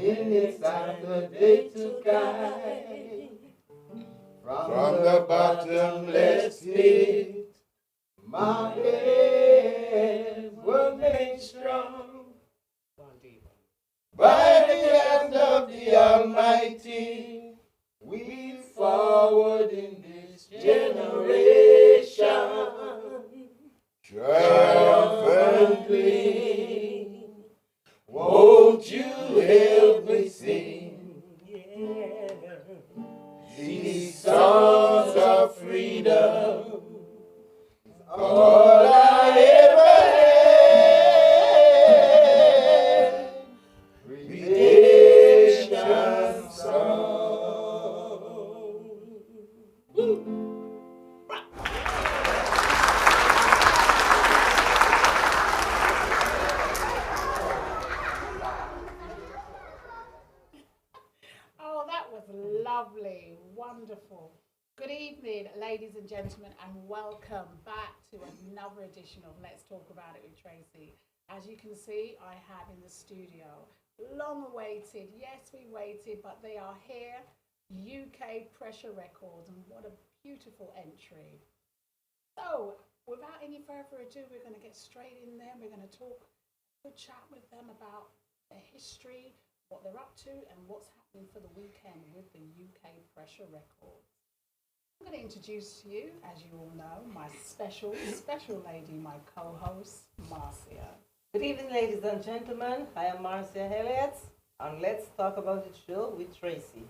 minutes after day to guide. From the bottomless pit, my hands were made strong by the hand of the Almighty. We forward in this generation, triumphantly. Won't you help me sing these songs of freedom? All I ever had, redemption song. Oh, that was lovely, wonderful. Good evening, ladies and gentlemen, and welcome back to another edition of Let's Talk About It with Tracey. As you can see, I have in the studio, long awaited, yes, we waited, but they are here, UK Pressure Records, and what a beautiful entry. So, without any further ado, we're going to get straight in there. We're going to talk, good chat with them about their history, what they're up to, and what's happening for the weekend with the UK Pressure Records. I'm going to introduce to you, as you all know, my special lady, my co-host, Marcia. Good evening, ladies and gentlemen. I am Marcia Elliott, and let's talk about the show with Tracey.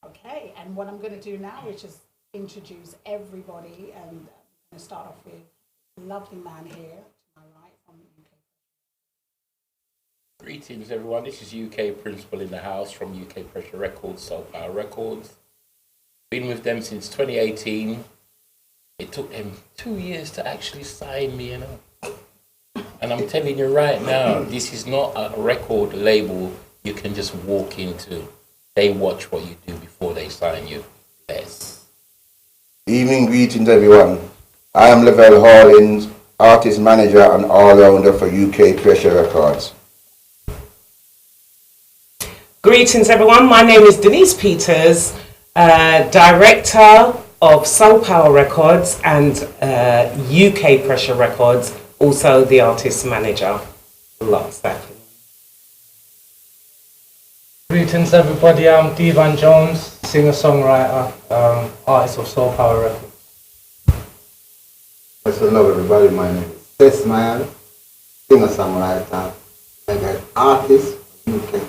Okay, and what I'm going to do now is just introduce everybody, and I'm going to start off with a lovely man here to my right from the UK. Greetings, everyone. This is UK Principal in the house from UK Pressure Records, Soul Power Records. Been with them since 2018. It took them 2 years to actually sign me, you know. And I'm telling you right now, this is not a record label you can just walk into. They watch what you do before they sign you. Yes. Evening greetings, everyone. I am Lavelle Hawlins, artist manager and all-rounder for UK Pressure Records. Greetings, everyone. My name is Denise Peters, director of Soul Power Records and UK Pressure Records, also the artist manager. Lots that. Greetings, everybody. I'm Devan Jones, singer-songwriter, artist of Soul Power Records. Hello, everybody. My name is Tess Man, singer-songwriter, and an artist of UK.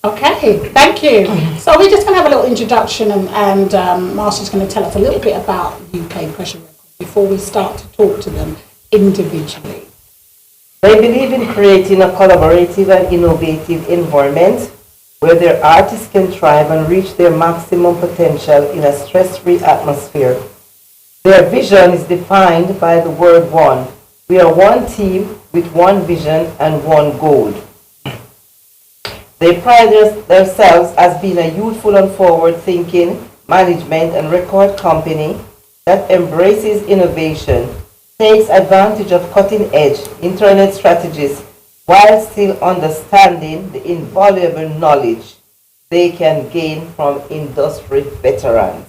Okay, thank you. So we're just going to have a little introduction, and Marcia's going to tell us a little bit about UK Pressure Records before we start to talk to them individually. They believe in creating a collaborative and innovative environment where their artists can thrive and reach their maximum potential in a stress-free atmosphere. Their vision is defined by the word one. We are one team with one vision and one goal. They pride themselves as being a youthful and forward-thinking management and record company that embraces innovation, takes advantage of cutting-edge internet strategies while still understanding the invaluable knowledge they can gain from industry veterans.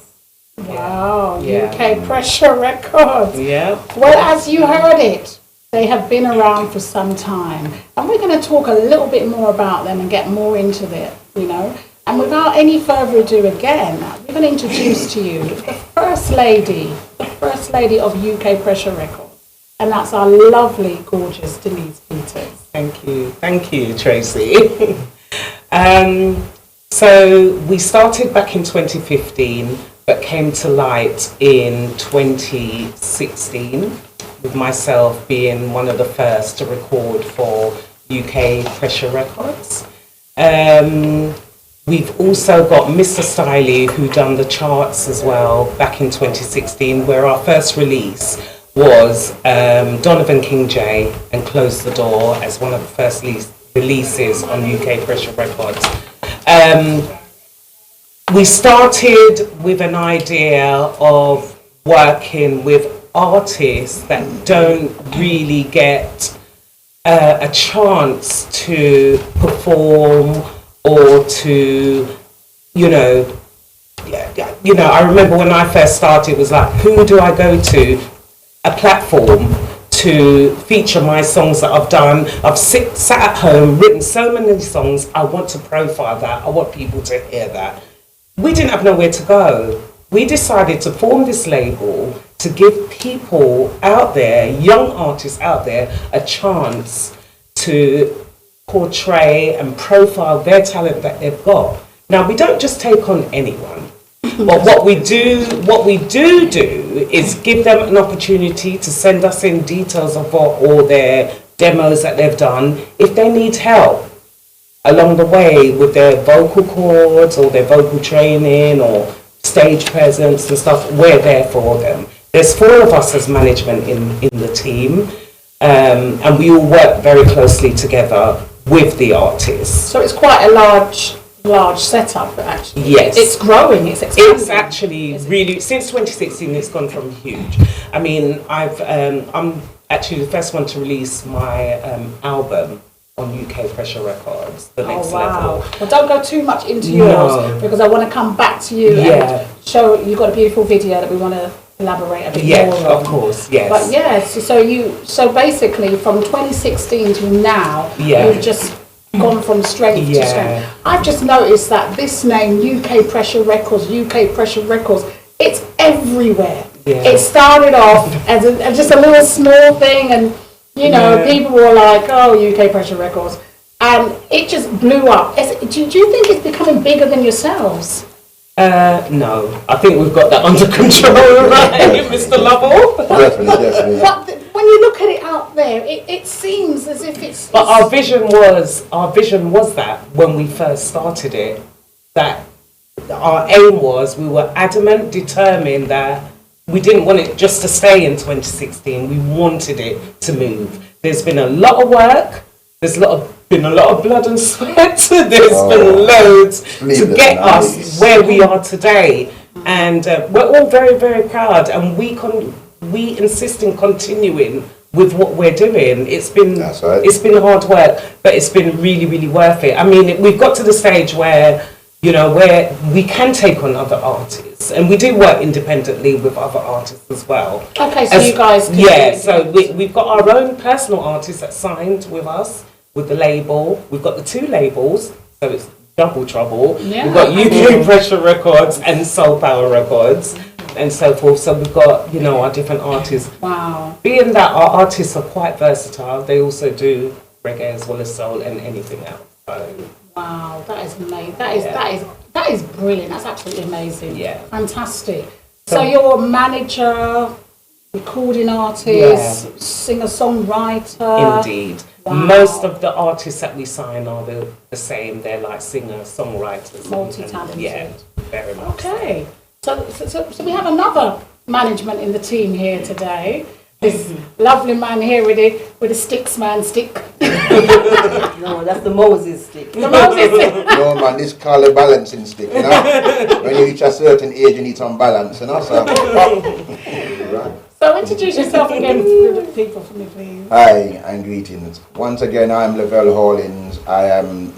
Wow, Yeah. UK Pressure Records. Yeah. Well, as you heard it, they have been around for some time. And we're going to talk a little bit more about them and get more into it, you know. And without any further ado, again, we're going to introduce to you the First Lady of UK Pressure Records. And that's our lovely, gorgeous Denise Peters. Thank you, Tracey. So we started back in 2015, but came to light in 2016, with myself being one of the first to record for UK Pressure Records. We've also got Mr. Styley, who done the charts as well back in 2016, where our first release was Donovan King J and Close the Door as one of the first releases on UK Pressure Records. We started with an idea of working with artists that don't really get a chance to perform or to, I remember when I first started, it was like, who do I go to? A platform to feature my songs that I've done. I've sat at home, written so many songs. I want to profile that. I want people to hear that. We didn't have nowhere to go. We decided to form this label to give people out there, young artists out there, a chance to portray and profile their talent that they've got. Now, we don't just take on anyone. But what we do is give them an opportunity to send us in details of all their demos that they've done. If they need help along the way with their vocal cords or their vocal training or stage presence and stuff, we're there for them. There's 4 of us as management in the team, and we all work very closely together with the artists. So it's quite a large setup, actually. Yes. It's growing, it's expanding. It's actually really, since 2016, it's gone from huge. I mean, I'm actually the first one to release my album on UK Pressure Records, The Next Level. Well, don't go too much into yours, because I want to come back to you and show you've got a beautiful video that we want to elaborate a bit more on. Yeah, of course, yes. But yes, so basically from 2016 to now, you've just gone from strength to strength. I've just noticed that this name, UK Pressure Records, it's everywhere. Yeah. It started off as just a little small thing, and people were like, oh, UK Pressure Records, and it just blew up. Do you think it's becoming bigger than yourselves? No, I think we've got that under control, right, Mr. Lovell? Definitely. But when you look at it out there, it seems as if it's... But our vision was that when we first started it, that our aim was, we were adamant, determined that we didn't want it just to stay in 2016. We wanted it to move. There's been a lot of work. There's been a lot of blood and sweat. There's been loads to get us where we are today. And we're all very, very proud. And we insist in continuing with what we're doing. It's been hard work, but it's been really, really worth it. I mean, we've got to the stage where we can take on other artists, and we do work independently with other artists as well. Okay, so you guys can so we've got our own personal artists that signed with us, with the label. We've got the 2 labels, so it's double trouble. Yeah. We've got UK Pressure Records and Soul Power Records and so forth. So we've got, our different artists. Wow. Being that our artists are quite versatile, they also do reggae as well as soul and anything else. So, wow, that is amazing. That is brilliant. That's absolutely amazing. Yeah. Fantastic. So you're a manager, recording artist, singer-songwriter. Indeed. Wow. Most of the artists that we sign are the same. They're like singer-songwriters. Multi-talented. Yeah, very much. Okay. So we have another management in the team here today. This lovely man here with a stick. No, that's the Moses stick. The Moses stick. No man, this called a balancing stick, When you reach a certain age, you need some balance, So introduce yourself again to the people for me, please. Hi, and greetings. Once again, I'm Lavelle Hawlins. I am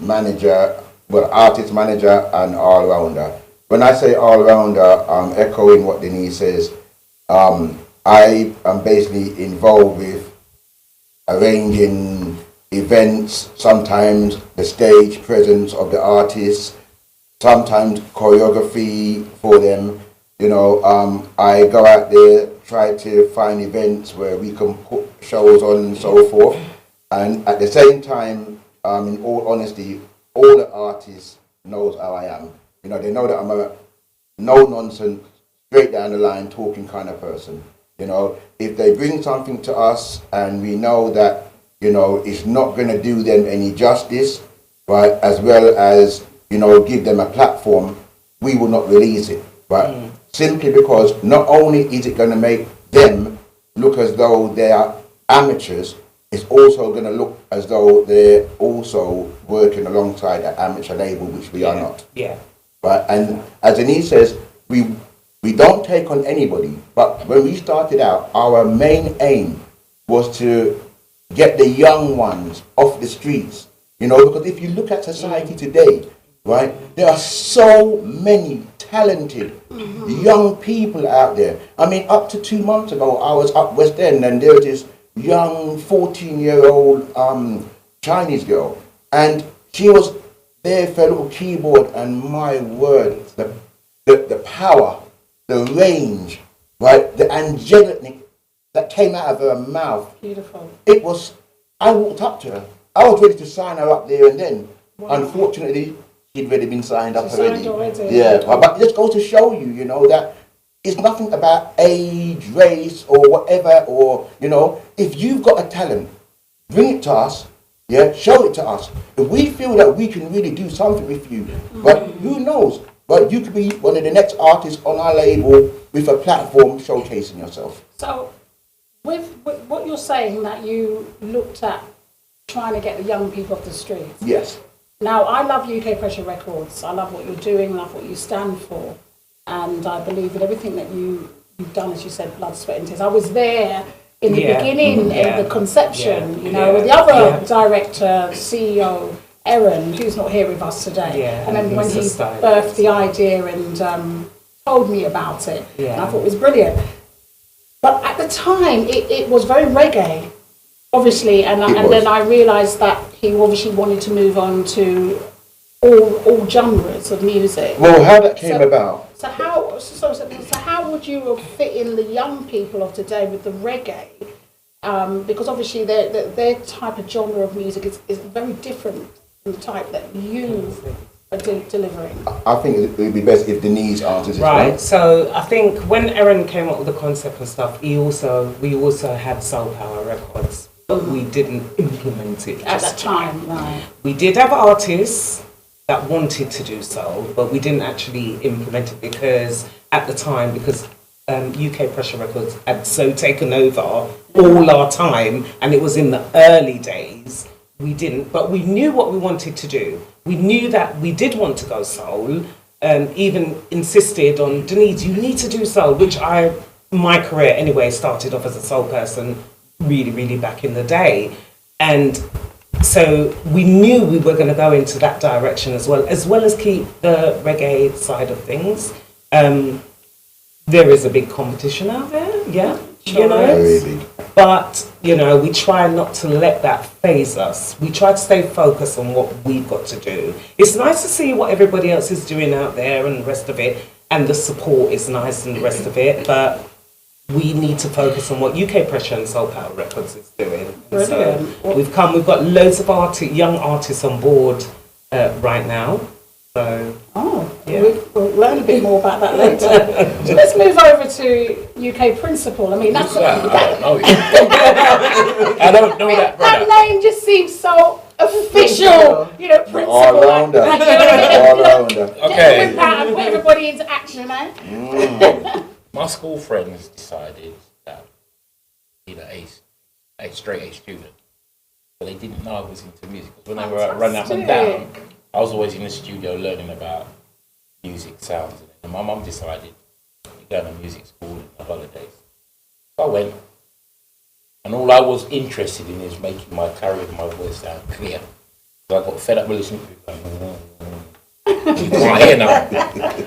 artist manager and all-rounder. When I say all-rounder, I'm echoing what Denise says. I am basically involved with arranging events, sometimes the stage presence of the artists, sometimes choreography for them. I go out there, try to find events where we can put shows on and so forth. And at the same time, in all honesty, all the artists knows how I am. They know that I'm a no-nonsense, straight down the line talking kind of person. If they bring something to us and we know that, it's not going to do them any justice, right, as well as, give them a platform, we will not release it, right? Simply because not only is it going to make them look as though they are amateurs, it's also going to look as though they're also working alongside an amateur label, which we are not. Yeah. Right, and as Denise says, we We don't take on anybody, but when we started out, our main aim was to get the young ones off the streets. You know, because if you look at society today, right, there are so many talented young people out there. I mean, up to 2 months ago, I was up West End and there was this young 14-year-old Chinese girl, and she was there for a little keyboard, and my word, the power, the range, right, the angelic that came out of her mouth. Beautiful. It was, I walked up to her. I was ready to sign her up there and then. Wow. Unfortunately, she'd already been signed up already. Yeah, but it just goes to show you, you know, that it's nothing about age, race, or whatever, or, you know, if you've got a talent, bring it to us, yeah, show it to us. If we feel that we can really do something with you, but who knows? But you could be one of the next artists on our label with a platform showcasing yourself. So, with what you're saying, that you looked at trying to get the young people off the streets. Yes. Now, I love UK Pressure Records. I love what you're doing, love what you stand for. And I believe in everything that you've done, as you said, blood, sweat and tears. I was there in the beginning, in the conception, you know, with the other director, CEO, Erin, who's not here with us today. I remember when he birthed the idea and told me about it. And I thought it was brilliant. But at the time, it was very reggae, obviously. And then I realised that he obviously wanted to move on to all genres of music. Well, how that came about? So how would you fit in the young people of today with the reggae? Because obviously their type of genre of music is very different from the type that you are delivering. I think it would be best if Denise answers it. Right. So I think when Erin came up with the concept and stuff, we also had Soul Power Records, but we didn't implement it at that time. Right. We did have artists that wanted to do soul, but we didn't actually implement it because at the time, UK Pressure Records had so taken over all our time, and it was in the early days, we didn't, but we knew what we wanted to do. We knew that we did want to go soul, even insisted on, Denise, you need to do soul, which my career anyway started off as a soul person really, really back in the day. And so we knew we were going to go into that direction as well as keep the reggae side of things. There is a big competition out there, you know. But, you know, we try not to let that phase us. We try to stay focused on what we've got to do. It's nice to see what everybody else is doing out there and the rest of it, and the support is nice and the rest of it, but we need to focus on what UK Pressure and Soul Power Records is doing. So we've got loads of young artists on board right now. So we'll learn a bit more about that later. So let's move over to UK Principal. I mean, that's I don't know. I don't know that, brother. That name just seems so official. You know, Principal. All rounder. All rounder. Okay. Put everybody into action, eh? My school friends decided that, you know, a straight A student, but they didn't know I was into music. Because when they were running up and down, I was always in the studio learning about music sounds. And my mum decided to go to music school in the holidays. So I went, and all I was interested in is making my carry of my voice sound clear. So I got fed up with listening to it. You can't hear now.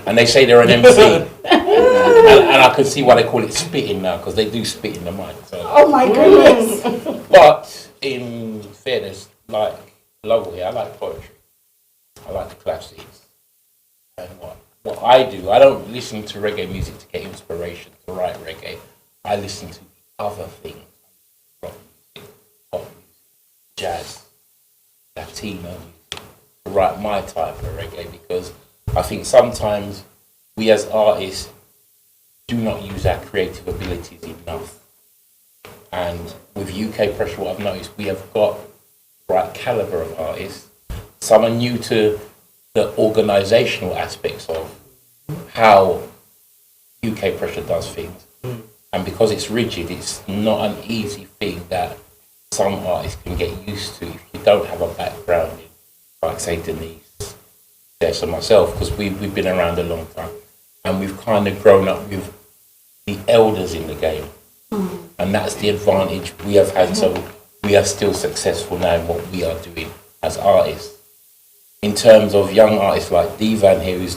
And they say they're an MC. and I can see why they call it spitting now, because they do spit in the mic. So. Oh my goodness. But in fairness, like local here, I like poetry. I like the classics. And what I do, I don't listen to reggae music to get inspiration to write reggae. I listen to other things. Rock music, pop music, jazz, Latino music, to write my type of reggae, because I think sometimes we as artists do not use our creative abilities enough. And with UK Pressure, what I've noticed, we have got the right caliber of artists. Some are new to the organisational aspects of how UK Pressure does things. And because it's rigid, it's not an easy thing that some artists can get used to if you don't have a background in, like say Denise, Jess and myself, because we've been around a long time. and we've kind of grown up with the elders in the game. And that's the advantage we have had. So we are still successful now in what we are doing as artists. In terms of young artists like Divan here, who's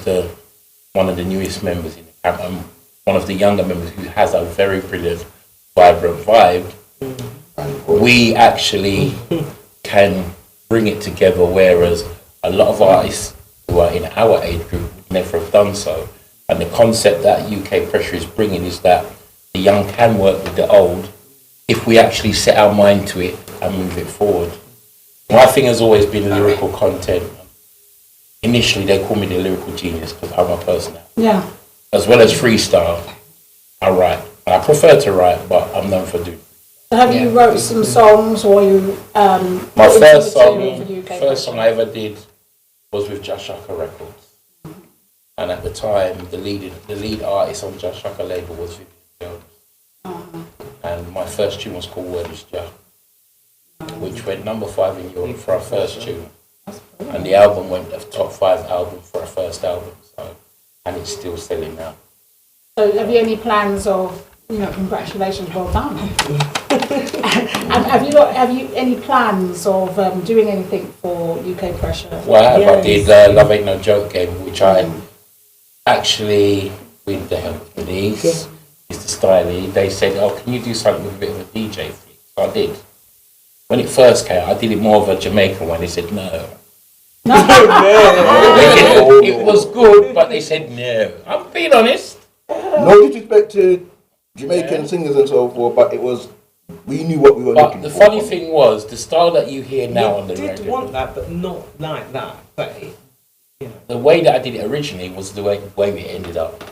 one of the newest members in the camp, and one of the younger members who has a very brilliant, vibrant vibe, we actually can bring it together, whereas a lot of artists who are in our age group would never have done so. And the concept that UK Pressure is bringing is that the young can work with the old if we actually set our mind to it and move it forward. My thing has always been lyrical content. Initially, they call me the lyrical genius because I'm a personality. Yeah. As well as freestyle, I write. I prefer to write, but I'm known for doing. So have you wrote some songs, or you? My put first some material for UK song Pressure? I ever did was with Just Shaka Records, and at the time, the lead artist on Just Shaka label was Vivian Jones, and my first tune was called Word Is Jah, which went number 5 in Europe for our first tune, and the album went a top 5 album for our first album, so, and it's still selling now. So have you any plans of, congratulations, well done. Have you any plans of doing anything for UK Pressure? Well, I did Love Ain't No Joke game, which I actually, with the help of Denise, Mr. Stiley, they said, oh, can you do something with a bit of a DJ flick? So I did. When it first came, I did it more of a Jamaican one. They said no. It was good, but they said no. I'm being honest. No disrespect to Jamaican singers and so forth, but we knew what we were looking for. But the funny thing was, the style that you hear now on the radio. I did want that, but not like that. But the way that I did it originally was the way it ended up.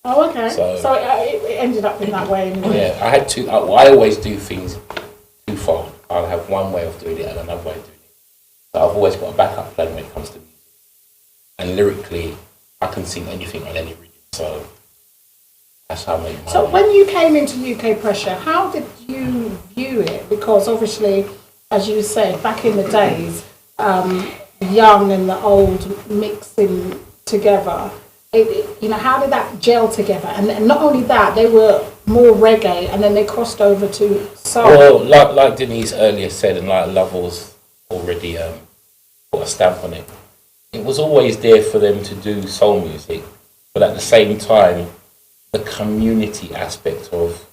Oh, okay. So it ended up in that way anyway. Yeah, I had to. I always do things twofold. I'll have one way of doing it and another way of doing it. So I've always got a backup plan when it comes to music. And lyrically, I can sing anything on any rhythm. So that's how I make my So when you came into UK Pressure, how did you view it? Because obviously, as you said, back in the days, the young and the old mixing together. How did that gel together? And not only that, they were more reggae, and then they crossed over to soul. Well, like Denise earlier said, and like Lovell's already put a stamp on it, it was always there for them to do soul music, but at the same time, the community aspect of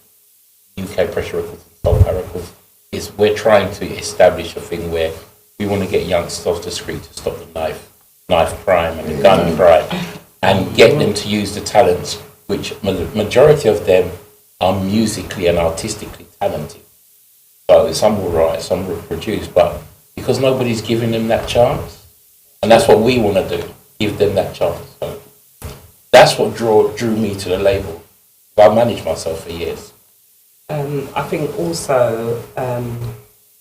UK Pressure Records and Soul Power Records is we're trying to establish a thing where we want to get youngsters off the street to stop the knife crime and the gun crime, and get them to use the talents, which majority of them are musically and artistically talented. So some will write, some will produce, but because nobody's giving them that chance, and that's what we want to do, give them that chance. So that's what drew me to the label. I managed myself for years. I think also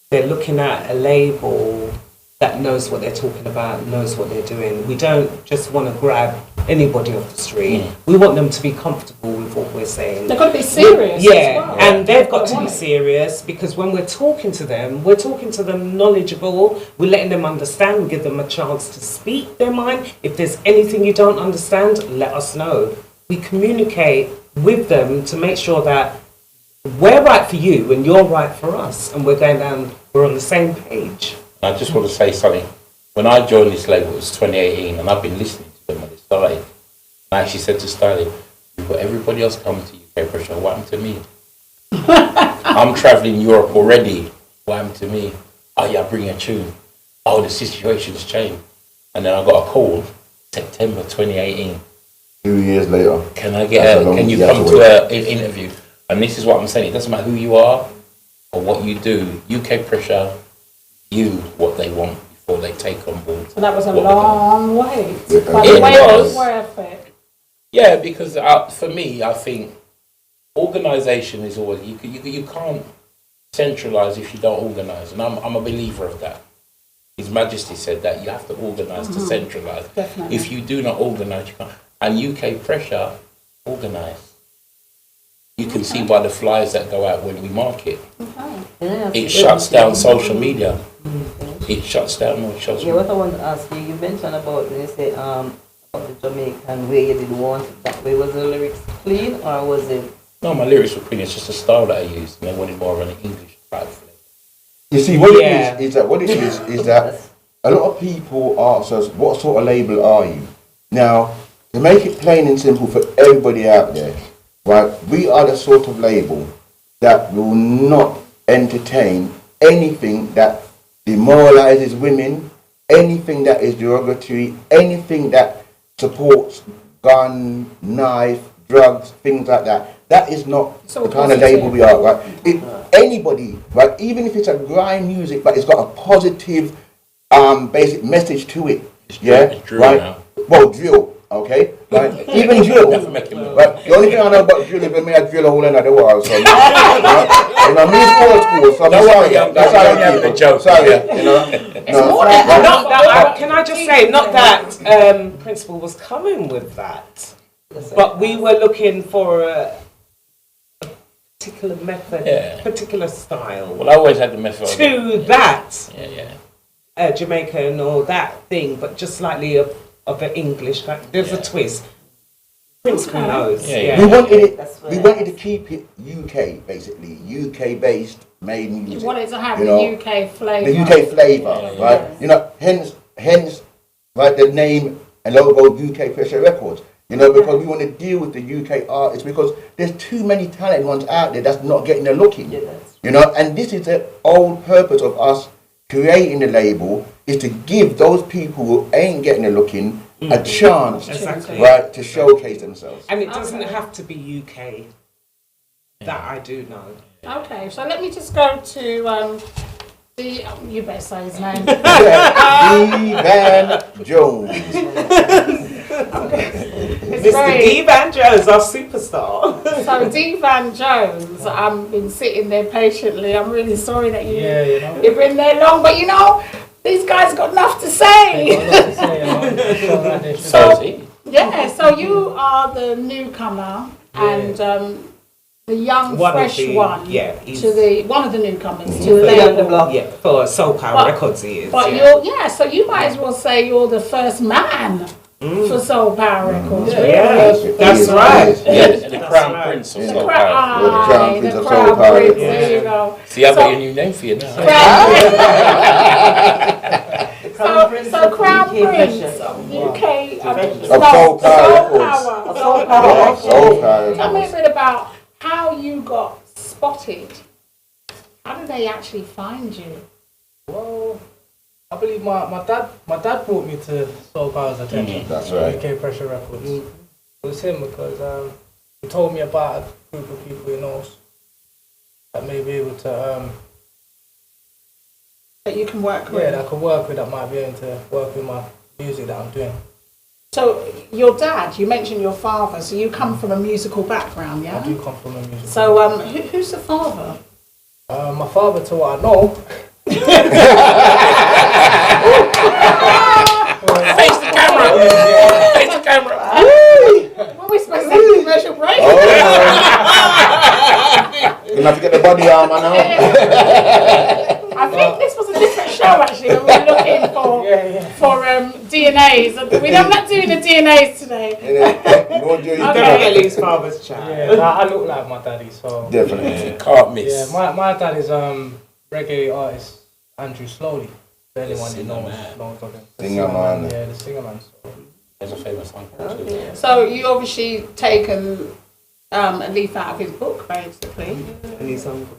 they're looking at a label that knows what they're talking about, knows what they're doing. We don't just want to grab anybody off the street. We want them to be comfortable with what we're saying. They've got to be serious. Yeah, as well. and they've got to be serious, because when we're talking to them knowledgeable, we're letting them understand, we give them a chance to speak their mind. If there's anything you don't understand, let us know. We communicate with them to make sure that we're right for you and you're right for us, and we're on the same page. I just want to say something. When I joined this label, it was 2018, and I've been listening to them when it started. I actually said to Styling, you've got everybody else coming to UK Pressure, what happened to me? I'm travelling Europe already, what happened to me? Oh yeah, bring a tune. Oh, the situation's changed. And then I got a call, September 2018. 2 years later. Can you come to an interview? And this is what I'm saying, it doesn't matter who you are or what you do, UK Pressure use what they want before they take on board. So that was a long way. Yeah. But the way was worth it. Yeah, because for me, I think organisation is always, you can't centralise if you don't organise, and I'm a believer of that. His Majesty said that you have to organise to centralise. Definitely. If you do not organise, you can't. And UK Pressure, organise. You can see by the flyers that go out when we market. It shuts down social media. It shuts down all social media. What I want to ask you, you mentioned about, they say, the Jamaican way you didn't want it that way? Was the lyrics clean or was it? No, my lyrics were pretty. It's just the style that I used, and I wanted more of an English type flavor. You see, what Yeah. it is that what it is that a lot of people ask us, what sort of label are you? Now, to make it plain and simple for everybody out there, right, we are the sort of label that will not entertain anything that demoralizes women, anything that is derogatory, anything that supports gun, knife, drugs, things like that. That is not So the kind of label we are, right? Anybody, right, even if it's a grime music, but it's got a positive basic message to it. It's drill right? now. Well, drill, okay? Right? Even drill. Nothing make it move. Right? The only thing I know about drill is when I drill a hole in the wall. So, right? You know, me old school, so I'm Don't sorry. worry, I'm sorry, having a people. joke. Sorry, Yeah. you know. No. more than that. Not that, can I just say, not that Principal was coming with that, but we were looking for a particular method, Yeah. particular style Well, I always had the method. to that Yeah. Jamaican or that thing, but just slightly of the English. Like, there's a twist. Principal knows. Yeah. We wanted it. That's We right. wanted to keep it UK, basically UK based, made music. You wanted to have you the know, UK flavour. the UK flavour, right? You know, hence, right, the name and logo UK Pressure Records. You know, because we want to deal with the UK artists because there's too many talented ones out there that's not getting a look in. Yeah, that's You know, and this is the old purpose of us creating the label is to give those people who ain't getting a look in a chance, Exactly. right, to showcase themselves. And it doesn't have to be UK. That I do know. Okay, so let me just go to the. You better say his name. Evan Jones. It's Mr. very- D. Van Jones, our superstar. So Devan Jones, I've been sitting there patiently. I'm really sorry that Yeah, you know. you've been there long, but you know these guys got enough to say. Got a lot to say, you know. So that they should- So is he. Yeah, so you are the newcomer and the young One of fresh the- one yeah, he's- to the one of the newcomers to the Beyond the label. block. Yeah, for Soul Power But- Records he is. But yeah. so you might as well say you're the first man for Soul Power Records. Really? Yeah, that's right. Yeah, the That's Crown right. Prince of Yeah. Soul Cra- Power. The Crown Prince the of Crown Soul Power Prince, Records. there you go. See, I've So- got a new name for you now. So Crown UK Prince Pressure. of UK Of Soul Power Records. Soul Power Yeah, Power. Soul Power Tell me a Records. bit about how you got spotted. How did they actually find you? Well, I believe my dad brought me to Soul Power's attention. That's right. UK Pressure Records. It was him because he told me about a group of people he knows that may be able to That you can work with? that I could work with, that might be able to work with my music that I'm doing. So your dad, you mentioned your father, so you come from a musical background, I yeah? do come from a music. So who's the father? My father, to what I know, Face the camera. Face the camera. Well, we're supposed to take a commercial break. Oh, you're gonna have to get the body armor now. I think this was a different show actually. When we were looking for DNAs. I'm not doing the DNAs today. Okay. Definitely his father's child. yeah, I look like my daddy, so Definitely. Can't miss. yeah, my dad is reggae artist Andrew Slowly. For anyone who Singer knows man. of him. The Singer man. Yeah, the singer man. So. There's a famous song too. So you obviously taken a leaf out of his book, basically. And his uncle.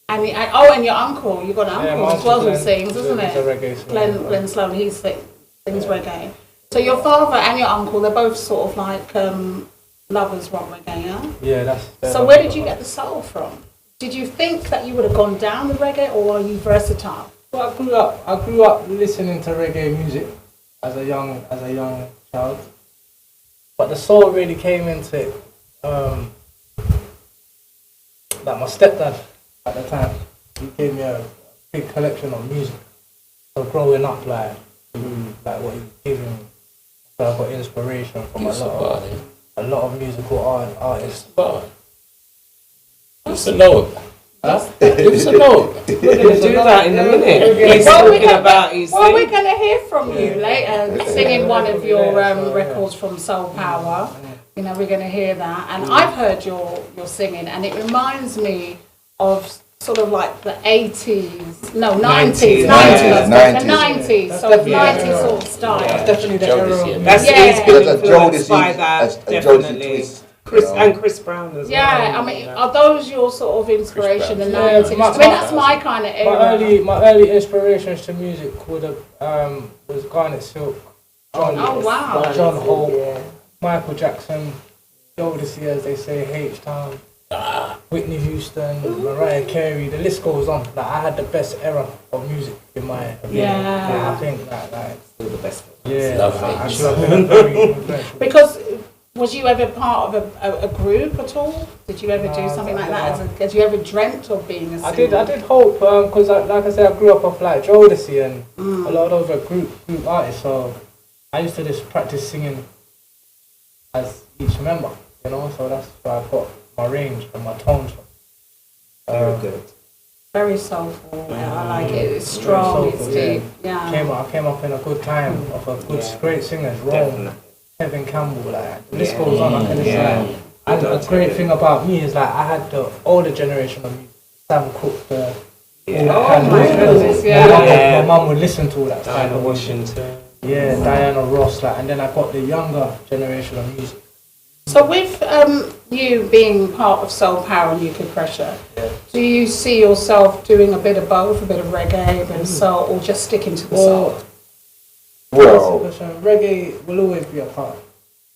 And and your uncle, you got an Yeah, uncle my as well uncle who sings, Glenn, isn't he's a it? reggae singer. Glenn Sloan, he sings reggae. So your father and your uncle, they're both sort of like lovers rock reggae, yeah? Yeah, that's. So where did you get the soul from? Did you think that you would have gone down the reggae, or are you versatile? Well, I grew up listening to reggae music as a young child, but the soul really came into it. Like my stepdad at the time, he gave me a big collection of music. So growing up, like what he was giving me, so I got inspiration from a lot of musical artists. But I used to know Give us a note. We're going to do that in a minute. He's Well, we're talking gonna- about his Well, we're thing. going to hear from you later, singing one of your records from Soul Power. You know, we're going to hear that. And I've heard your singing, and it reminds me of sort of like the 80s, no, 90s, 90s. 90s, the 90s, so That's 90s sort of style. Yeah. Definitely the Jodeci, era. yeah. That's Yeah. he's been There's a influenced Jodeci, by that, a Jodeci definitely. twist, Chris you know. and Chris Brown as well. Yeah, I mean, are those your sort of inspiration, the Brown. 90s? Yeah, I mean, that's my kind of era. My early inspirations to music would have was Garnet Silk, Oh, wow. John Hope, Yeah. Michael Jackson, Jodeci, as they say, H-Town, Whitney Houston, Mariah Carey. The list goes on. Like, I had the best era of music in my opinion. Yeah. I think that Still the best. yeah, Love I it. feel like I'm very influential. Because was you ever part of a group at all? Did you ever do No, something no. like that? Had you ever dreamt of being a I singer? did hope because like I said, I grew up off like Jodeci and a lot of those were group artists. So I used to just practice singing as each member, you know. So that's where I got my range and my tones from. Very good. Very soulful. Yeah, I like it. It's strong. Very It's soulful, yeah. deep. Yeah. I came up in a good time of a good Yeah. great singers, Rome, Definitely. Kevin Campbell, like the list Yeah. goes on. I can just Yeah. and a great thing about me is like I had the older generation of music, Sam Cooke, the Yeah. all that Oh kind of my music. goodness, My yeah. mum- Yeah. My mum would listen to all that Diana kind of music. Washington. Yeah, Diana Ross, like, and then I got the younger generation of music. So with you being part of Soul Power and UK Pressure, Yeah. do you see yourself doing a bit of both, a bit of reggae, a bit of soul, or just sticking to the soul? Well, Reggae will always be a part.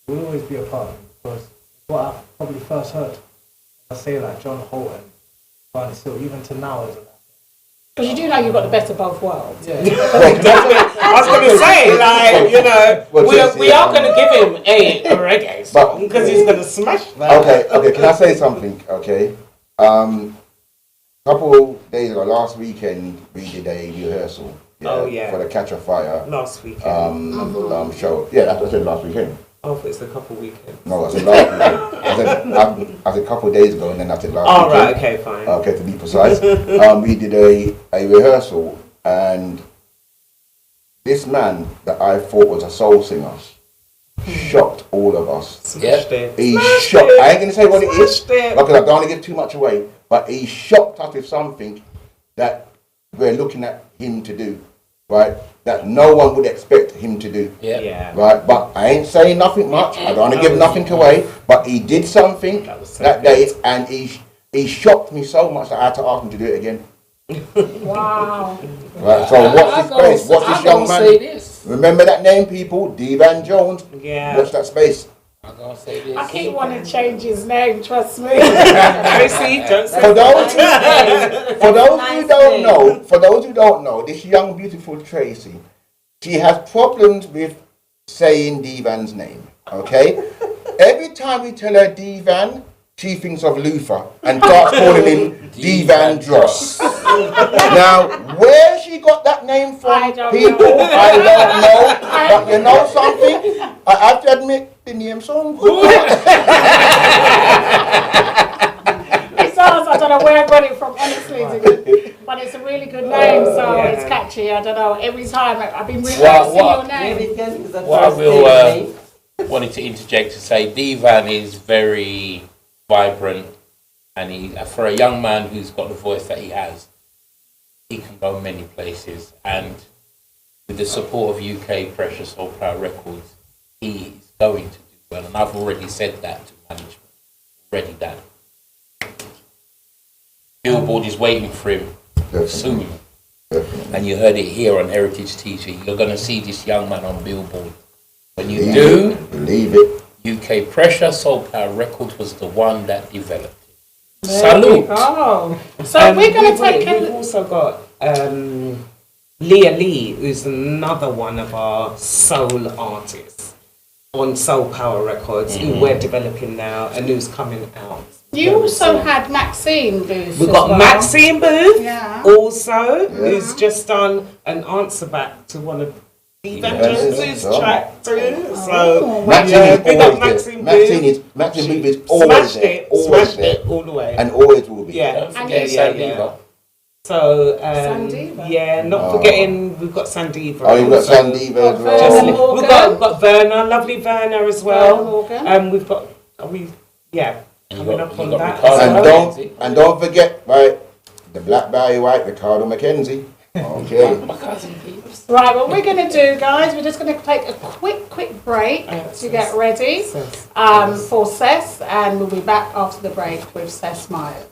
Will always be a part because what I probably first heard, I say like John Holt and Barney Silk, even to now is Because you do know you've got the best of both worlds. yeah. I was going to say, like, you know, Well, we Tracey, are going to give him a reggae song because he's going to smash that. okay, can I say something? Okay. Couple days ago, last weekend, we did a rehearsal. Oh, yeah. For the Catch a Fire Last weekend. show. Yeah, that's what I said last weekend. Oh, it's a couple weekends. No, I said last weekend. I said a couple days ago, and then I said last Oh, weekend. right, okay, fine. Okay, to be precise. We did a rehearsal, and this man that I thought was a soul singer shocked all of us. Smashed it. He Smashed shocked. it. I ain't gonna say what it is Smashed it. because I don't want to give too much away. But he shocked us with something that we're looking at him to do, right? That no one would expect him to do. Yeah. Yeah. Right, but I ain't saying nothing much. I don't want to give nothing away. But he did something That was so that good. day, and he shocked me so much that I had to ask him to do it again. Wow. Right. So watch this space. Watch this young say man. this. Remember that name, people. Devan Jones. Yeah. Watch that space. I'm going to say this. I keep wanting to change his name, trust me. Tracy, don't say For those Nice for those who don't know, this young beautiful Tracey, she has problems with saying Devan's name. Okay, every time we tell her Devan, she thinks of Luther and starts calling him Devan Dross. Now, where she got that name I from, don't people, know. I don't know. But you know something? I have to admit, the name sounds good. It sounds, I don't know where I got it from, honestly. But it's a really good name, so Yeah. it's catchy. I don't know. Every time I've been rehearsing What- your name. Maybe it is a What I first will name. wanted to interject to say Devan is very vibrant, and he, for a young man who's got the voice that he has, he can go many places. And with the support of UK Precious Soul Power Records, he is going to do well. And I've already said that to management. Already done. Billboard is waiting for him soon. And you heard it here on Heritage TV. You're going to see this young man on Billboard. When you do, Believe it. UK Pressure Soul Power Records was the one that developed it. There Salute! we go. So we're going to take We've also got Leah Lee, who's another one of our soul artists on Soul Power Records, who we're developing now and who's coming out. You very also soon. had Maxine Booth. We've as got well. Maxine Booth Yeah. also, who's just done an answer back to one of Van Yes, Jones's so. track too. So Maxine big is up always there. Maxine Maxine Booth. Booth is always Smashed there. it, Always smashed there. it all the way. And always will be. Yeah, Don't yeah, forget yeah, Sandiva. yeah. So, Sandiva. yeah, not forgetting we've got Sandiva. Oh, you've got also. Sandiva as Verna Just well. Morgan. we've got Verna, lovely Verna as well. Verna Morgan. We've got, coming up on that. Ricardo as well. And don't forget, right, the Black Barry White, Ricardo McKenzie. Okay. My cousin Peeps. Right, what we're going to do, guys, we're just going to take a quick break to get ready for Cess, and we'll be back after the break with Cess Myers.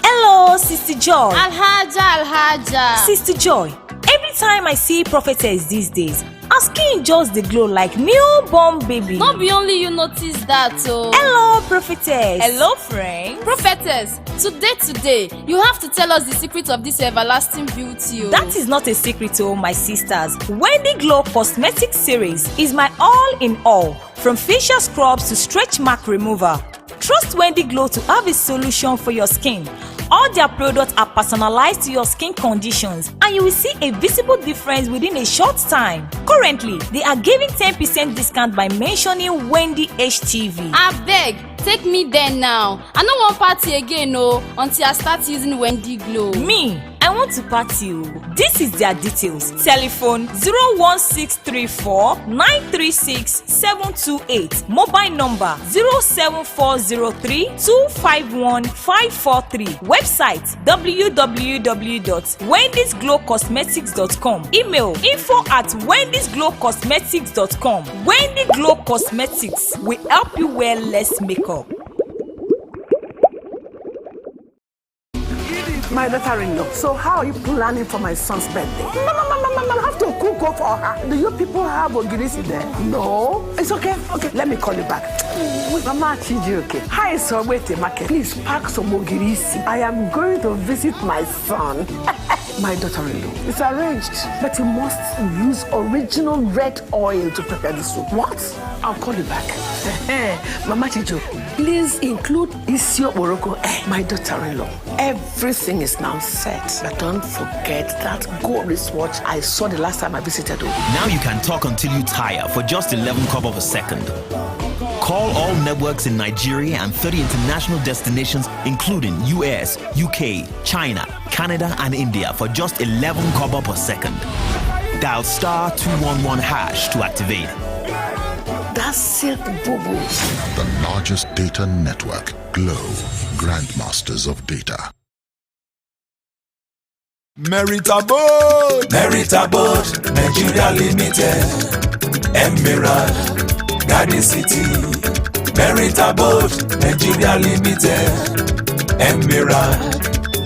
Hello, Sister Joy. Alhaja. Sister Joy, every time I see prophetess these days, her skin just dey glow like newborn baby. No be only you notice that oh. Hello, prophetess. Hello, friend. Prophetess, today, you have to tell us the secret of this everlasting beauty oh. That is not a secret, oh, my sisters. Wendy Glow Cosmetic Series is my all in all, from facial scrubs to stretch mark remover. Trust Wendy Glow to have a solution for your skin. All their products are personalized to your skin conditions, and you will see a visible difference within a short time. Currently, they are giving 10% discount by mentioning Wendy HTV. Abeg, take me there now. I no wan party again oh, until I start using Wendy Glow. Me, I want to party oh. This is their details. Telephone 01634 936 728. Mobile number 07403 251 543. Website www.wendysglowcosmetics.com. Email info@wendysglowcosmetics.com. Wendy Glow Cosmetics will help you wear less makeup. My daughter-in-law. So how are you planning for my son's birthday? I have to cook up for her. Do you people have ogirisi there? No. It's okay. Okay, let me call you back. Mama Chijuke. Hi, Sobete Market. Please pack some ogirisi. I am going to visit my son. My daughter-in-law. It's arranged. But you must use original red oil to prepare the soup. What? I'll call you back. Mama Chijo, please include Isio Morocco. My daughter-in-law. Everything is now set. But don't forget that gold wristwatch I saw the last time I visited. Now you can talk until you tire for just 11 kobo a second. Call all networks in Nigeria and 30 international destinations, including US, UK, China, Canada, and India for just 11 kobo per second. Dial *211# to activate. That's it, boo-boo. The largest data network, Glow, grandmasters of data. Merit Abode, Nigeria Limited, Emerald, Garden City. Merit Abode, Nigeria Limited, Emerald,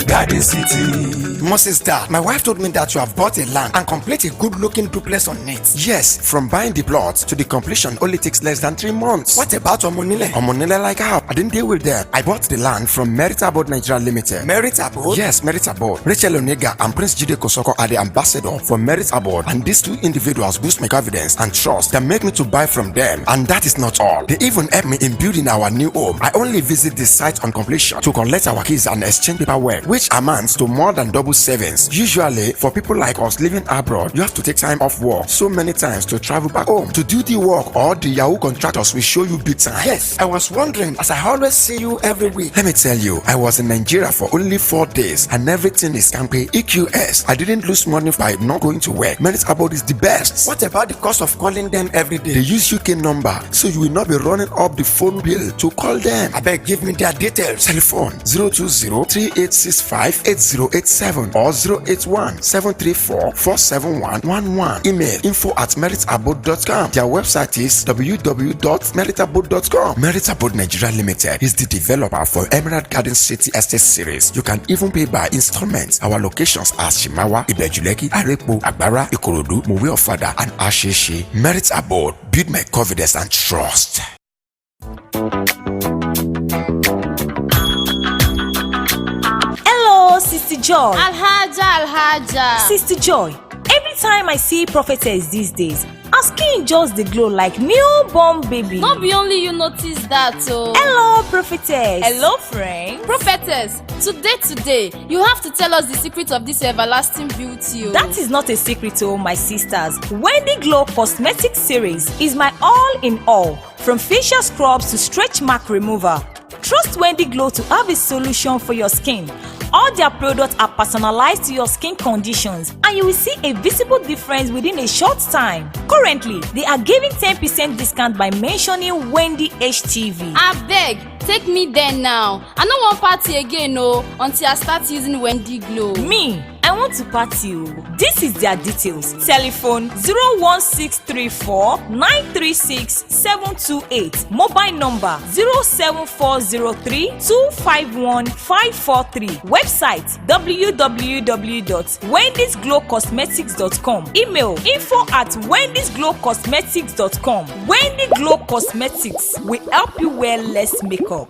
Garden City. Moses, Dad, my wife told me that you have bought a land and complete a good-looking duplex on it. Yes, from buying the plot to the completion only takes less than 3 months. What about Omonile? Omonile like how? I didn't deal with them. I bought the land from Merit Abode Nigeria Limited. Merit Abode? Yes, Merit Abode. Rachel Onega and Prince Jide Kosoko are the ambassador for Merit Abode, and these two individuals boost my confidence and trust that make me to buy from them. And that is not all. They even help me in building our new home. I only visit the site on completion to collect our keys and exchange paperwork, which amounts to more than double savings. Usually, for people like us living abroad, you have to take time off work so many times to travel back home to do the work, or the Yahoo contractors will show you big time. Yes, I was wondering, as I always see you every week. Let me tell you, I was in Nigeria for only 4 days and everything is campaign EQS. I didn't lose money by not going to work. Merit Abode is the best. What about the cost of calling them every day? They use UK number, so you will not be running up the phone bill to call them. I beg, give me their details. Telephone 020-3865-8087 or 081-734-47111. Email info@meritabode.com. Their website is www.meritabode.com. Merit Abode Nigeria Limited is the developer for Emerald Garden City Estate Series. You can even pay by installments. Our locations are Shimawa, Ibejuleki, Arepo, Agbara, Ikorodu, Mowe Ofada, and Asheshe. Merit Abode, build my confidence and trust. Hello, Sister Joy. Alhaja. Sister Joy, every time I see prophetess these days, Our skin just dey glow like newborn baby. No be only you notice that o. Hello, prophetess. Hello, friend. Prophetess, today, you have to tell us the secret of this everlasting beauty o. That is not a secret, oh my sisters. Wendy Glow Cosmetic Series is my all in all. From facial scrubs to stretch mark remover. Trust Wendy Glow to have a solution for your skin. All their products are personalized to your skin conditions and you will see a visible difference within a short time. Currently, they are giving 10% discount by mentioning Wendy HTV. Abeg, take me there now. I no wan party again o until I start using Wendy Glow. Me, I want to party o. This is their details. Telephone 01634 936 728. Mobile number 07403 251 543. Website www.wendysglowcosmetics.com. Email info@wendysglowcosmetics.com. Wendy Glow Cosmetics will help you wear less makeup.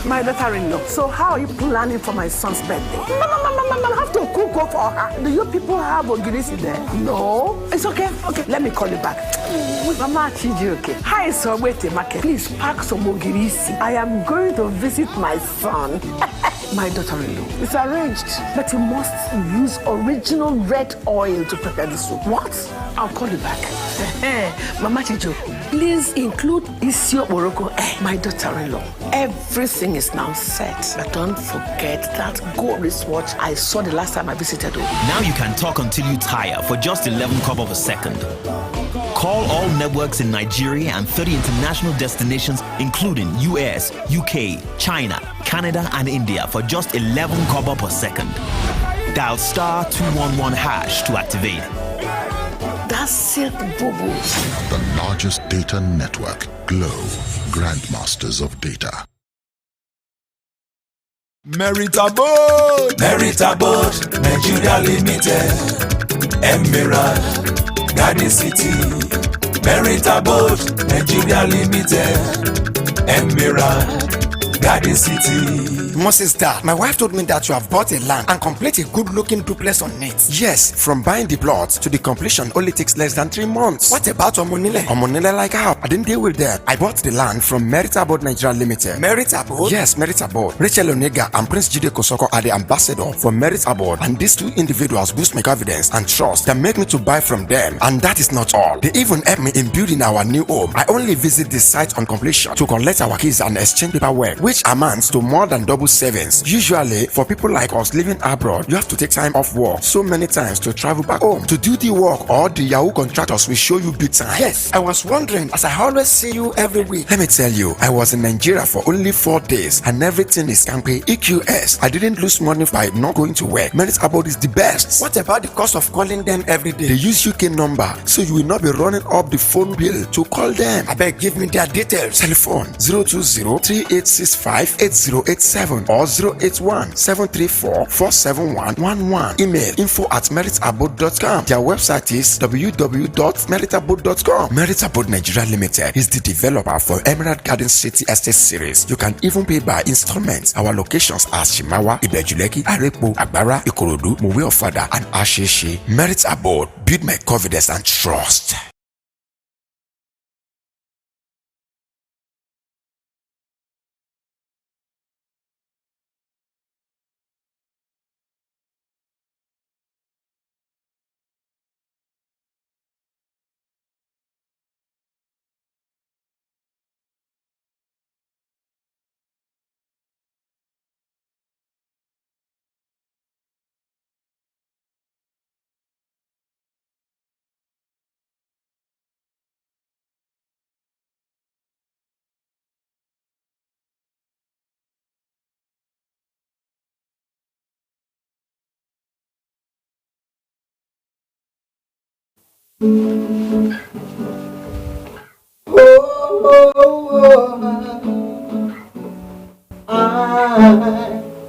My daughter-in-law, so how are you planning for my son's birthday? I have to cook up for her. Do you people have ogirisi there? No? It's okay. Okay, let me call you back. Mama Chiji, okay. Hi, so wait a market. Please pack some ogirisi. I am going to visit my son. My daughter-in-law, it's arranged, but you must use original red oil to prepare the soup. What? I'll call you back. Mama Chijo, please include Isio Morocco. My daughter-in-law, everything is now set. But don't forget that gold wristwatch I saw the last time I visited. Now you can talk until you tire for just 11 kobo of a second. Call all networks in Nigeria and 30 international destinations, including US, UK, China, Canada, and India for just 11 kobo per second. Dial star 211 hash to activate. That's Silk Bobo. The largest data network, Glow, grandmasters of data. Merit Abode, Nigeria Limited, Emerald, Garden City. Merit Abode, Nigeria Limited, Emerald, Garden City. Moses, Dad, my wife told me that you have bought a land and complete a good-looking duplex on it. Yes, from buying the plot to the completion only takes less than 3 months. What about Omonile? Omonile like how? I didn't deal with that. I bought the land from Merit Abode Nigeria Limited. Merit Abode? Yes, Merit Abode. Rachel Onega and Prince Jide Kosoko are the ambassador for Merit Abode, and these two individuals boost my confidence and trust that make me to buy from them. And that is not all. They even help me in building our new home. I only visit the site on completion to collect our keys and exchange paperwork, which amounts to more than double savings. Usually, for people like us living abroad, you have to take time off work so many times to travel back home to do the work, or the Yahoo contractors will show you big time. Yes, I was wondering, as I always see you every week. Let me tell you, I was in Nigeria for only 4 days and everything is campy. EQS. I didn't lose money by not going to work. Merit Abode is the best. What about the cost of calling them every day? They use UK number, so you will not be running up the phone bill to call them. I beg, give me their details. Telephone 020-3865-8087 or 081-734-47111. Email info@meritabode.com. Their website is www.meritabode.com. Merit Abode Nigeria Limited is the developer for Emerald Garden City Estate Series. You can even pay by installments. Our locations are Shimawa, Ibejuleki, Arepo, Agbara, Ikorodu, Mowe Ofada, and Asheshi. Merit Abode, build my confidence and trust. I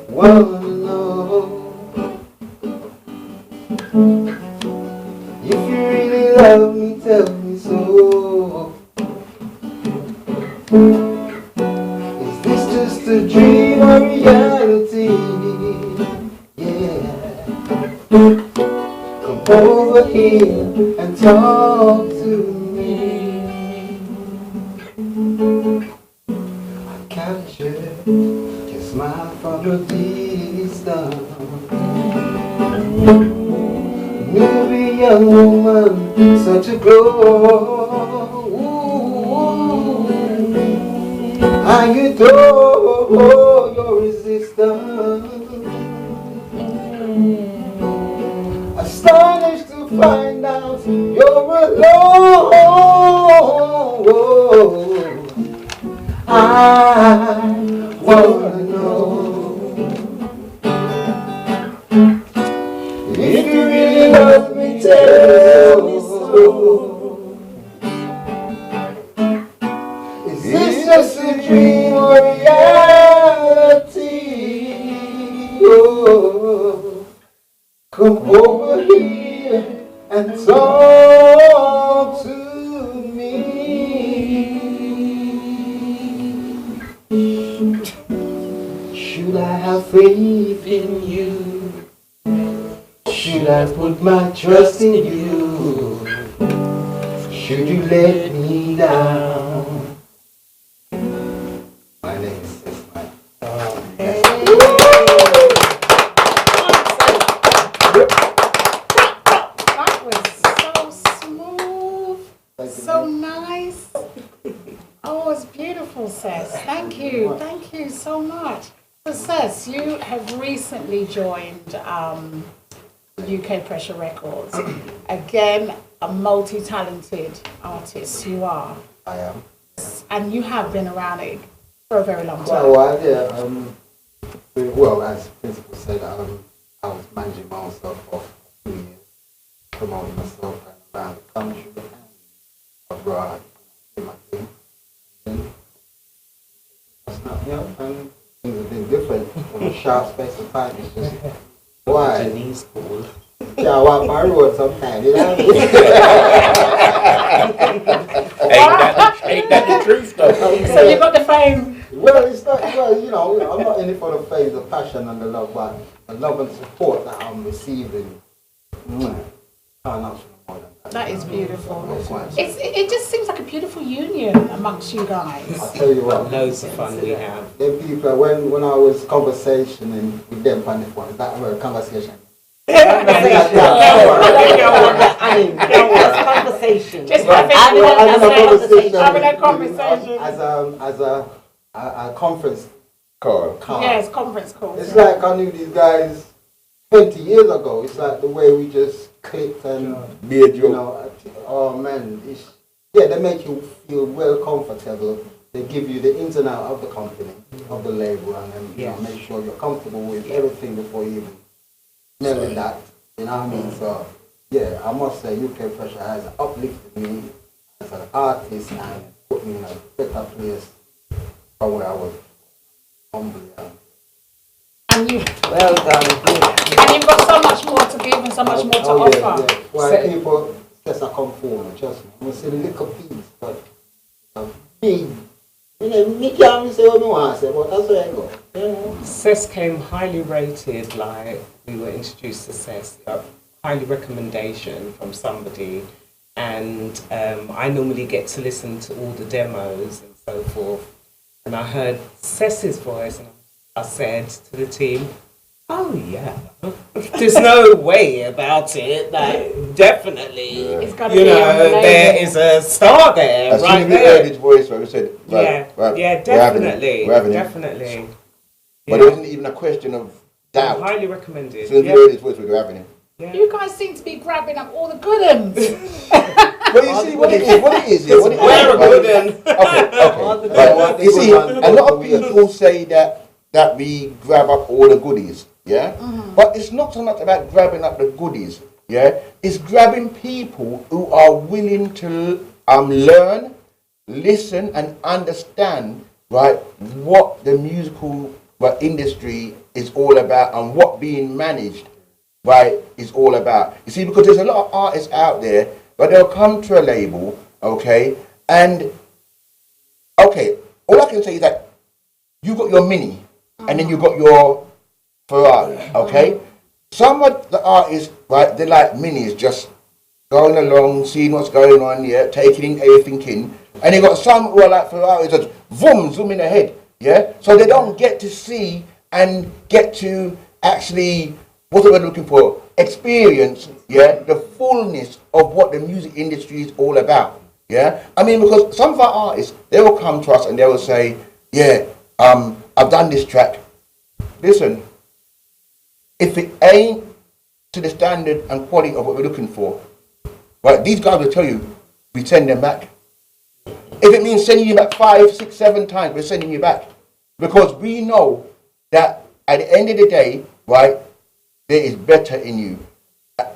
wanna know if you really love me, tell me so. Is this just a dream or reality? Come over here and talk to me. I captured your smile from a distance. Maybe young woman, such a glow. I adore your resistance. Astonished to find out you're alone. I wanna know if you really love me, tell me so. Is this just a dream or reality? Oh, come over here and talk to me. Should I have faith in you? Should I put my trust in you? Should you let me down? My name is Ismail. That was so smooth, so nice. Oh, it's beautiful, Cess. Thank you so much. So, Cess, you have recently joined UK Pressure Records. Again, a multi-talented artist you are. I am. And you have been around it for a very long time. Quite a while, yeah. Well, as Principal said, I was managing myself for 2 years, promoting myself around the country and abroad, in my thing. And that's not, you know, and things have been different in a short space of time. It's just, why? Denise Paul. Yeah, I walk my road sometimes, you know what I mean? Ain't that the truth, though? So you got the fame. Well, it's not, well, you know, I'm not in it for the fame, the passion and the love, but the love and support that I'm receiving, can't ask for more than that. That is beautiful. It just seems like a beautiful union amongst you guys. I'll tell you what. Loads of fun we have. Them people, when I was conversating with them on the phone, that were conversation. Conversation. Just having a conversation. As a conference call. Yes, conference call. It's like I knew these guys 20 years ago. It's like the way we just clicked and be a joke. You know, oh man, they make you feel well comfortable. They give you the ins and outs of the company, of the label, and then you know, make sure you're comfortable with everything before you even smelling that. You know what I mean? So yeah, I must say UK Pressure has uplifted me as an artist and put me in a better place from where I was humbly. And you, well done. And you've got so much more to give and so much more to offer. Yeah. Why people just come forward, trust me. I'm gonna say a little piece, but big. You know, me can't say what I want to say, but that's where I go. You know? Cess came highly rated, like we were introduced to Cess, highly recommendation from somebody, and I normally get to listen to all the demos and so forth, and I heard Cess's voice and I said to the team, oh yeah, there's no way about it, like definitely, it's gotta you be know, there is a star there, as right soon as we there. heard his voice, we said, Definitely. We're having him. But it wasn't even a question of doubt. Highly recommended. As soon as we heard his voice, we were having him. Yeah. You guys seem to be grabbing up all the good ones. Well, you see what it is. Yeah, what it is. We're a good one. Okay. You see, a lot of people say that we grab up all the goodies, yeah? Mm-hmm. But it's not so much about grabbing up the goodies, yeah? It's grabbing people who are willing to learn, listen, and understand, right, what the musical industry is all about and what being managed, right, is all about. You see, because there's a lot of artists out there, but they'll come to a label, okay, and, okay, all I can say is that you got your Mini, and then you got your Ferrari, okay? some of the artists, right, they're like minis, just going along, seeing what's going on, yeah, taking in everything in. And you got some who are like Ferraris, just zoom in ahead, yeah? So they don't get to see and get to actually, what are we looking for? Experience, yeah, the fullness of what the music industry is all about, yeah? I mean, because some of our artists, they will come to us and they will say, yeah, I've done this track. Listen, if it ain't to the standard and quality of what we're looking for, right, these guys will tell you, we send them back. If it means sending you back 5, 6, 7 times, we're sending you back. Because we know that at the end of the day, right, there is better in you.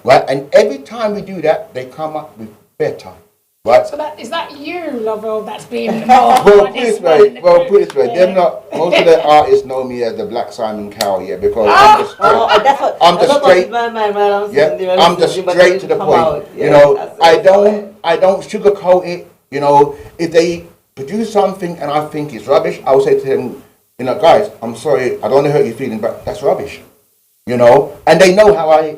Right? And every time we do that, they come up with better. Right? So is that you, Lovell, that's being Well, put this way. They're not. Most of the artists know me as the Black Simon Cowell, yeah, because I'm just straight. Yeah, I'm just straight to the point. You know, I don't sugarcoat it. You know, if they produce something and I think it's rubbish, I will say to them, you know, guys, I'm sorry, I don't want to hurt your feelings, but that's rubbish. You know, and they know how I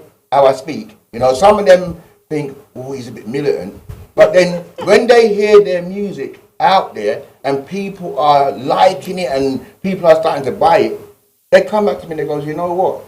speak. You know, some of them think, oh, he's a bit militant. But then when they hear their music out there and people are liking it and people are starting to buy it, they come back to me and they go, you know what?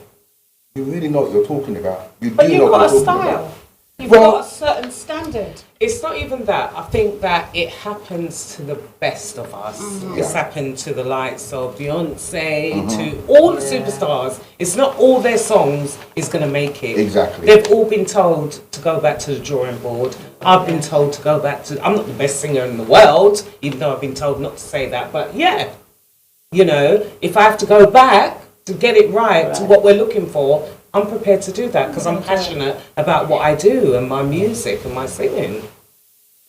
You really know what you're talking about. But you've got a style. You've got a certain standard. It's not even that. I think that it happens to the best of us. It's happened to the likes of Beyonce, to all the superstars. It's not all their songs is going to make it. Exactly. They've all been told to go back to the drawing board. I've been told to go back to... I'm not the best singer in the world, even though I've been told not to say that. But yeah, you know, if I have to go back to get it right to what we're looking for, I'm prepared to do that because I'm passionate about what I do and my music and my singing.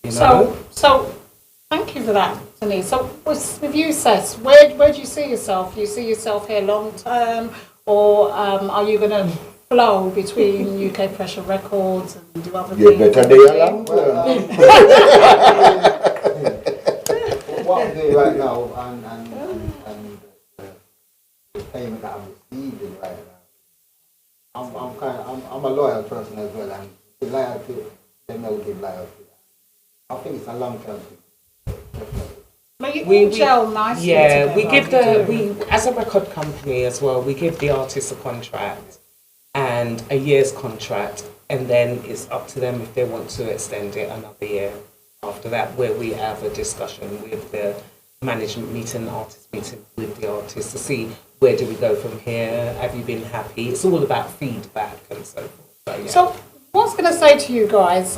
You know? So thank you for that, Denise. So with you, Seth, where do you see yourself? You see yourself here long term, or are you going to flow between UK Pressure Records and do other things? You better do it long term. What I'm doing right now and the payment that I'm receiving right now, I'm a loyal person as well, and the loyalty, they know give loyalty. I think it's a long term thing. We gel nicely. Yeah, together. we as a record company as well, we give the artist a contract and a year's contract, and then it's up to them if they want to extend it another year after that, where we have a discussion with the management meeting, artist meeting with the artist to see where do we go from here, have you been happy? It's all about feedback and so forth. So, yeah. So what I was going to say to you guys,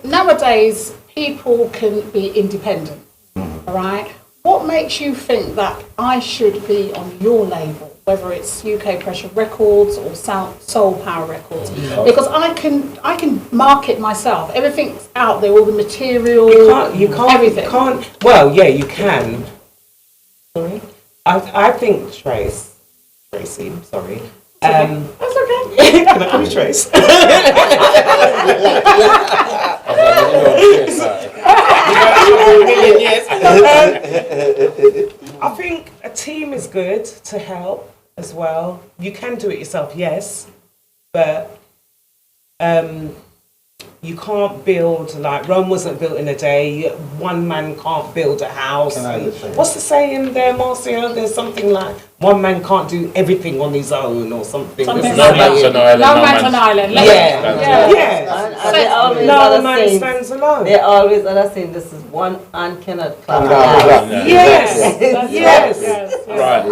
nowadays people can be independent, all right? What makes you think that I should be on your label, whether it's UK Pressure Records or Soul Power Records? Because I can market myself. Everything's out there, all the material, everything. Well, yeah, you can. Sorry? I think Tracey, I'm sorry. That's okay. Can I call you Trace? I think a team is good to help as well. You can do it yourself, yes, but you can't build, like Rome wasn't built in a day. One man can't build a house. What's the saying there, Marcia? There's something like one man can't do everything on his own or something. No man's an island. No man stands alone. They always are saying this is one and cannot clap. Yes. Right.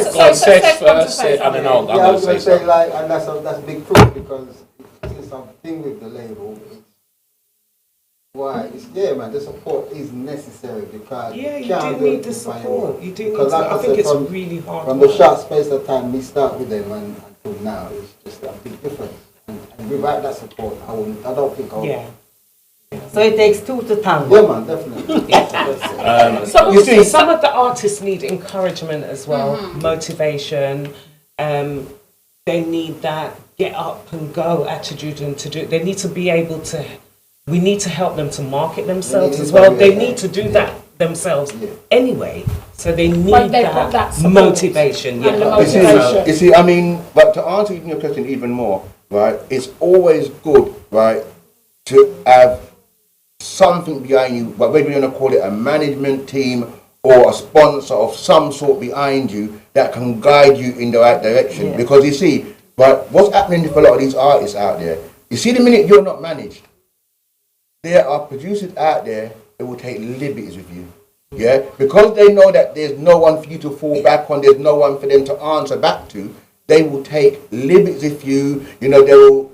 So Seth first, and then I'll say something. Like, and that's big truth because it's something with the label. Why? Man, the support is necessary because you do need the support. You do need to. I think it's really hard. From the short space of time we start with them and until now, it's just a big difference. And without that support, I don't think I'll. Yeah. So it takes two to tango. Yeah, man, definitely. So you see, some of the artists need encouragement as well, motivation. They need that get up and go attitude and to do. They need to be able to. We need to help them to market themselves as well. They need to do that themselves anyway. So they need But they've got that support motivation. and the You motivation. see, I mean, but to answer even your question even more, right, it's always good, right, to have something behind you, but whether you're going to call it a management team or a sponsor of some sort behind you that can guide you in the right direction. Yeah. Because you see, right, what's happening for a lot of these artists out there, you see, the minute you're not managed, there are producers out there that will take liberties with you. Yeah, because they know that there's no one for you to fall back on, there's no one for them to answer back to, they will take liberties with you. You know, they will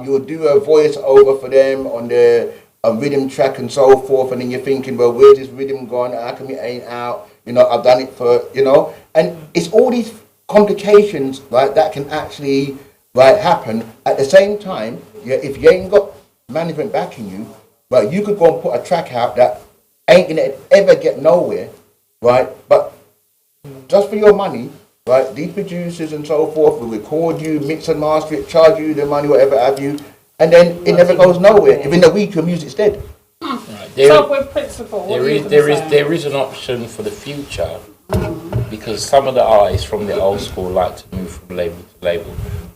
you'll do a voice over for them on their rhythm track and so forth, and then you're thinking, well, where's this rhythm gone? How come it ain't out? You know, I've done it for, you know, and it's all these complications, right, that can actually, right, happen. At the same time, yeah, if you ain't got management backing you, right, you could go and put a track out that ain't gonna ever get nowhere, right? But just for your money, right, these producers and so forth will record you, mix and master it, charge you the money, whatever have you, and then it never goes nowhere. Within a week, your music's dead. So with principle, there is an option for the future, because some of the artists from the old school like to move from label to label.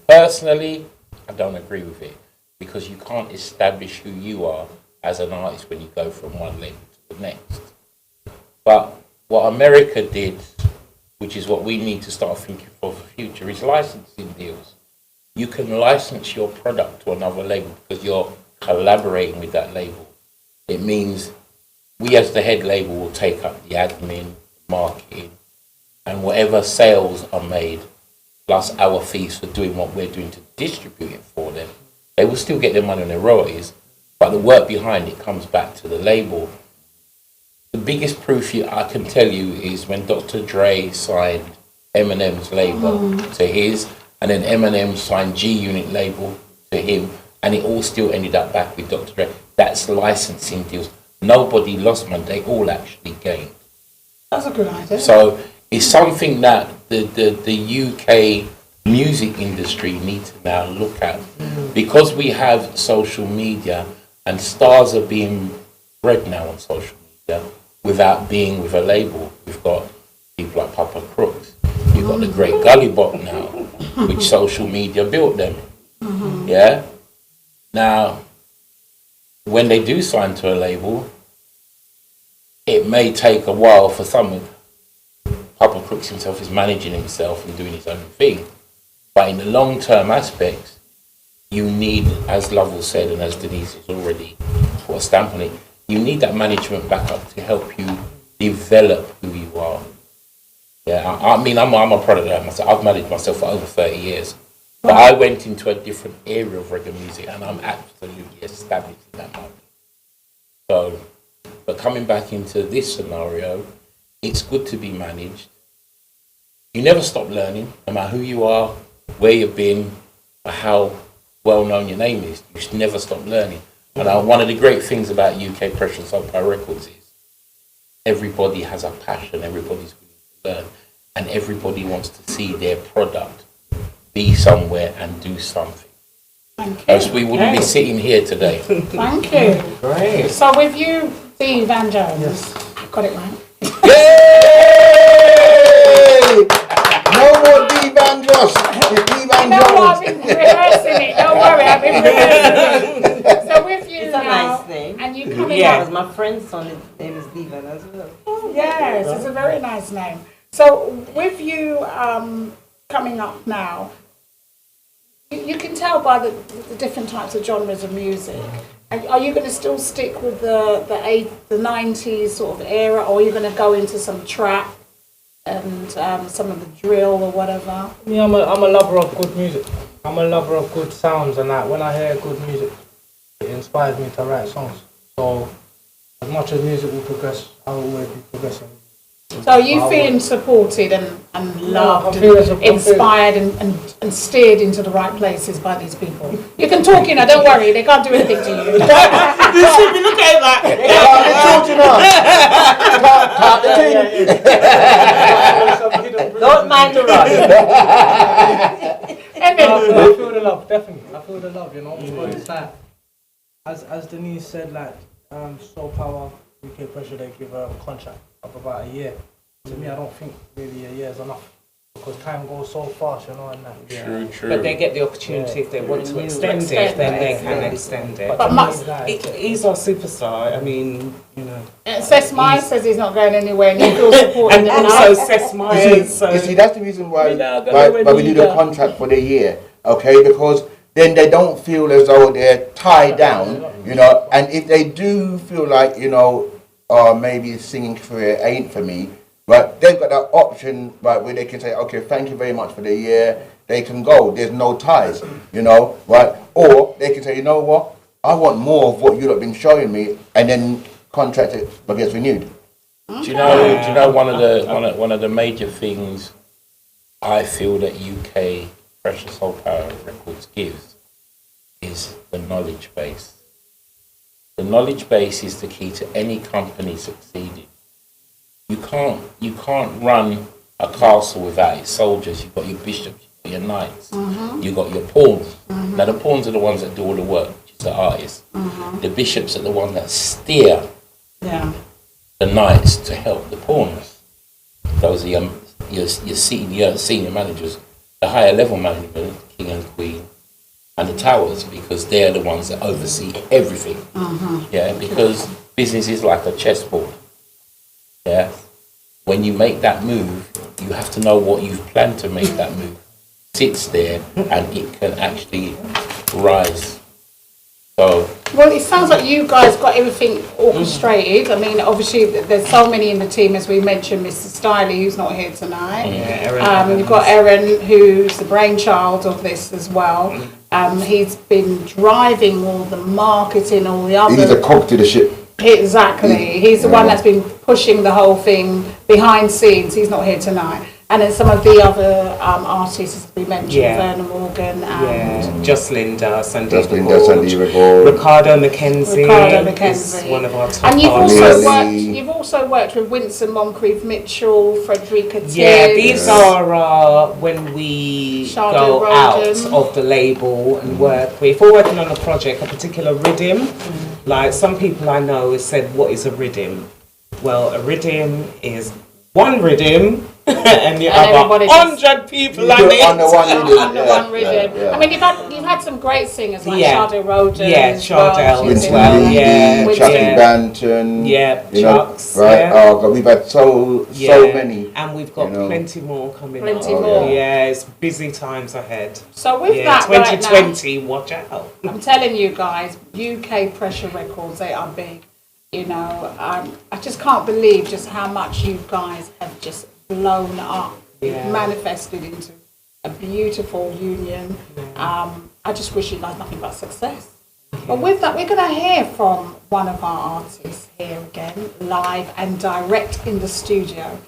Personally, I don't agree with it, because you can't establish who you are as an artist when you go from one label to the next. But what America did, which is what we need to start thinking for the future, is licensing deals. You can license your product to another label because you're collaborating with that label. It means we as the head label will take up the admin, marketing, and whatever sales are made, plus our fees for doing what we're doing to distribute it for them. They will still get their money on their royalties, but the work behind it comes back to the label. The biggest proof I can tell you is when Dr. Dre signed Eminem's label to his, and then Eminem signed G Unit label to him, and it all still ended up back with Dr. Dre. That's licensing deals. Nobody lost money, they all actually gained. That's a good idea. So it's something that the UK music industry needs to now look at. Because we have social media and stars are being bred now on social media without being with a label. We've got people like Papa Crooks. You've got the great Gully Bop now, which social media built them. Yeah? Now, when they do sign to a label, it may take a while for someone. Papa Crooks himself is managing himself and doing his own thing. But in the long-term aspects, you need, as Lovell said, and as Denise has already put a stamp on it, you need that management backup to help you develop who you are. Yeah, I mean, I'm a product of that myself. I've managed myself for over 30 years. But I went into a different area of reggae music, and I'm absolutely established in that market. So, but coming back into this scenario, it's good to be managed. You never stop learning, no matter who you are, where you've been, or how well known your name is. You should never stop learning. And one of the great things about UK Pressure and Soul Power Records is everybody has a passion, everybody's willing to learn, and everybody wants to see their product be somewhere and do something. Thank you. Else we wouldn't be sitting here today. Thank you. Great. So with you, Steve Van Jones, got it right. Yay! No more D Van Jones. D Van No, Jones. I've been rehearsing it. Don't worry, I've been rehearsing it. So with you It's a now, nice name. and you coming Yeah, up. my friend's son, his name is Steven as well. Yes, it's a very nice name. So with you coming up now, you can tell by the different types of genres of music. Are you going to still stick with the 90s sort of era, or are you going to go into some trap and some of the drill or whatever? Yeah, I'm a lover of good music. I'm a lover of good sounds, and that when I hear good music, it inspires me to write songs. So as much as music will progress, I will always be progressing. So are you feeling supported and loved, I'm inspired and steered into the right places by these people? You can talk, don't worry, they can't do anything to you. Look at that. Don't mind the rush. I feel the love, definitely. I feel the love, But it's like, as Denise said, like, soul power, UK Pressure, they give a contract of about a year. To me, I don't think really a year is enough. Because time goes so fast, you know, and that. True. But they get the opportunity if they want to extend it, then they can extend it. But he's our superstar. I mean, you know. Seth Meyers says he's not going anywhere, and he feels supported. And also Seth Meyers. You see, that's the reason why we do the contract for the year, okay? Because then they don't feel as though they're tied down, you know. And if they do feel like, you know, maybe singing career ain't for me, but they've got that option, right, where they can say, okay, thank you very much for the year. They can go. There's no ties, you know, right? Or they can say, you know what? I want more of what you've been showing me, and then contract it, but gets renewed. Do you know one of the major things I feel that UK Pressure Soul Power Records gives is the knowledge base. The knowledge base is the key to any company succeeding. You can't run a castle without its soldiers. You've got your bishops, you've got your knights, you've got your pawns. Now the pawns are the ones that do all the work, which is the artists. The bishops are the ones that steer the knights to help the pawns. Those are your senior managers, the higher level management, king and queen, and the towers, because they're the ones that oversee everything. Yeah, because business is like a chessboard. Yeah, when you make that move, you have to know what you've planned to make that move sits there, and it can actually rise. So, well, it sounds like you guys got everything orchestrated. I mean, obviously, there's so many in the team, as we mentioned, Mr. Stiley, who's not here tonight. You've got Aaron, who's the brainchild of this as well. He's been driving all the marketing, all the other... He's a cog to the ship. Exactly. He's the one that's been pushing the whole thing behind scenes. He's not here tonight. And then some of the other artists, as we mentioned, Vernon Morgan and... Jocelynda, Sandy Ricardo McKenzie is one of our top and you've also worked with Winston Moncrief Mitchell, Frederica Tibbs. Yeah, these are when we go out of the label and work. If we're working on a project, a particular rhythm, like some people I know have said, what is a rhythm? Well, a rhythm is one rhythm and you have 100 people on it. Under one rhythm. I mean, you've had some great singers like Sade Roden. Yeah, Sade as well. Chucky Banton. Chucks. Right. We've had so many. And we've got plenty more coming up. Plenty more. Yeah, it's busy times ahead. So with that 2020, watch out. I'm telling you guys, UK Pressure Records, they are big. You know, I just can't believe just how much you guys have just blown up, manifested into a beautiful union. I just wish you guys nothing but success. But with that, we're going to hear from one of our artists here again, live and direct in the studio.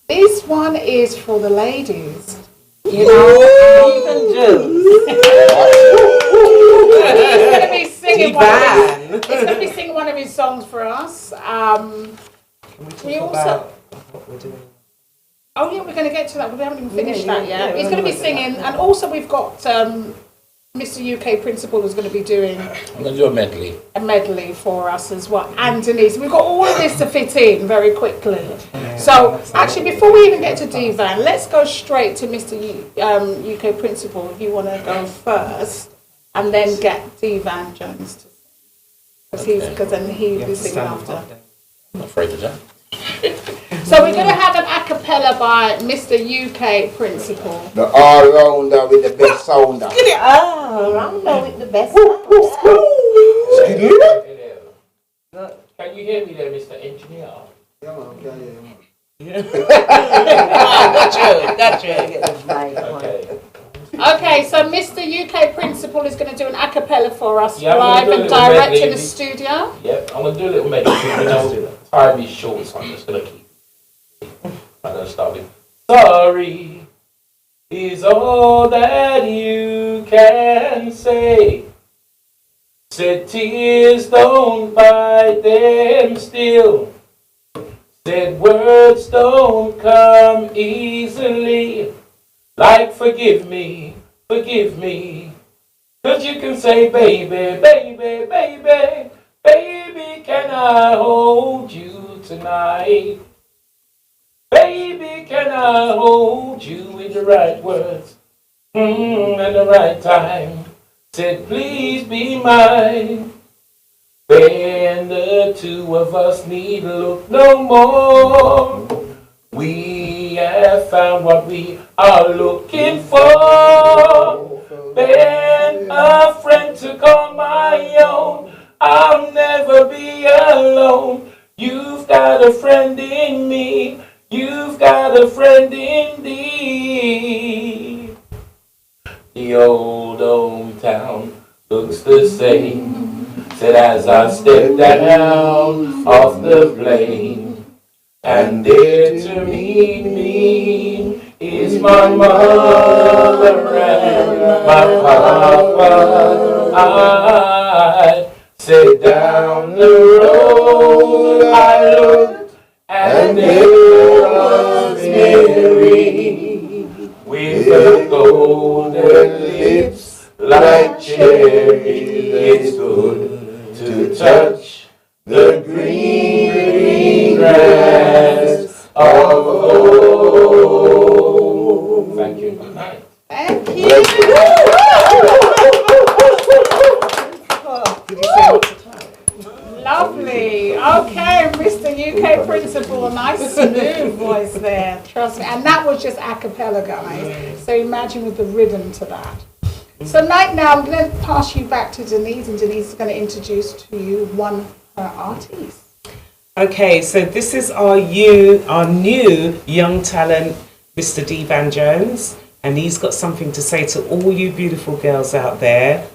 This one is for the ladies. You know, he's going to be singing one of his songs for us. Can we talk about what we're doing? Oh yeah, we're going to get to that. We haven't even finished that yet. He's going to be singing, and also we've got Mr. UK Principal who's going to be doing. I'm going to do a medley. A medley for us as well, and Denise. We've got all of this to fit in very quickly. So actually, before we even get to Divan, let's go straight to Mr. UK Principal. If you want to go first, and then get Divan Jones to sing, because then he'll be singing after. I'm not afraid of that. So we're going to have an a cappella by Mr. UK Principal. The all-rounder with the best sounder. All-rounder with the best sounder. Can you hear me there, Mr. Engineer? Yeah. That's true. Okay, so Mr. UK Principal is going to do an a cappella for us live and direct in the studio. Yep, I'm going to do a little medley. Time is short, so I'm just going to keep. I'm going to start with sorry is all that you can say. Said tears don't bite them still. Said words don't come easily. Like forgive me. 'Cause you can say baby, baby, baby, baby, can I hold you tonight? Baby, can I hold you with the right words and the right time? Said, please be mine. When the two of us need look no more, we have found what we are looking for. Been a friend to call my own. I'll never be alone. You've got a friend in me. You've got a friend indeed. The old hometown looks the same. Said as I step down off the plane, and there to meet me is my mother and my papa. I said down the road I looked, and there was Mary with her golden lips like cherry. It's good to touch the green grass of home. Thank you. Good night. Thank you. Lovely. Okay, Mr. UK Principal, a nice smooth voice there. Trust me. And that was just a cappella, guys. So imagine with the rhythm to that. So right now, I'm going to pass you back to Denise, and Denise is going to introduce to you one of her artists. Okay, so this is our new young talent, Mr. Devan Jones, and he's got something to say to all you beautiful girls out there.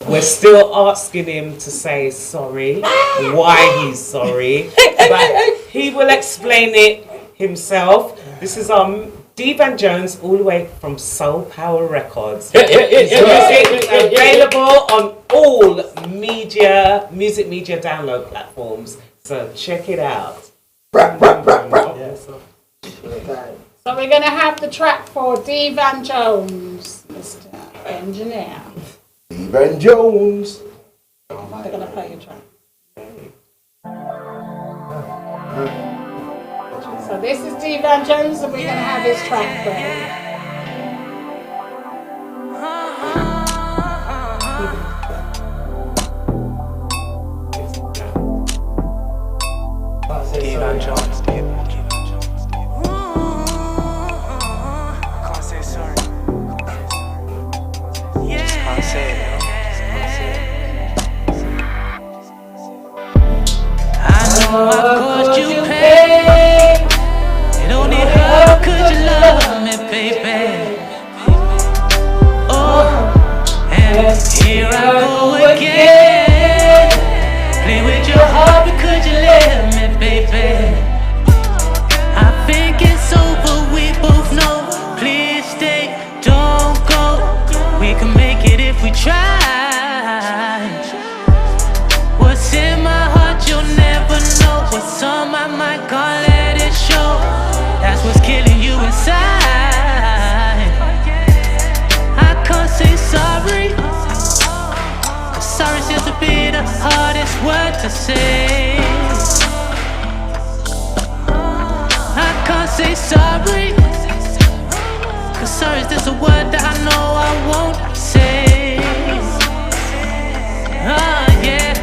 We're still asking him to say sorry, why he's sorry, but he will explain it himself. This is our Devan Jones, all the way from Soul Power Records. His music is available on all music media download platforms. So check it out. So we're going to have the track for Devan Jones, Mr. Engineer. Devan Jones. They're going to play your track. So this is Devan Jones, and we're going to have his track played. Devan Jones. Can't say sorry. Can't say it. I know I caused you pain. It only hurt 'cause you love me, baby. Oh, and here I go again. Play with your heart because you let me, baby. I think it's over, we both know. Please stay, don't go. We can make it if we try. What's in my heart, you'll never know. What's on my mind, can't let it show. That's what's killing you inside. I can't say sorry. Sorry seems to be the hardest word to say. I can't say sorry, 'cause sorry is just a word that I know I won't say. Oh yeah,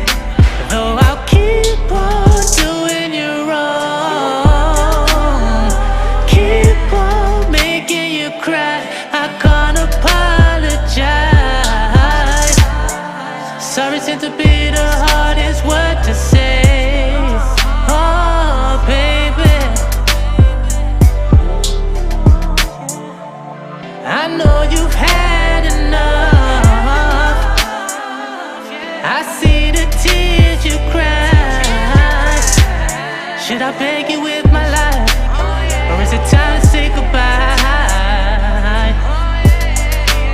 though I'll keep on doing you wrong, keep on making you cry. I can't apologize. Sorry seems to be the hardest word to say. Oh baby, I know you've had enough. I see the tears you cry. Should I beg you with my life, or is it time to say goodbye?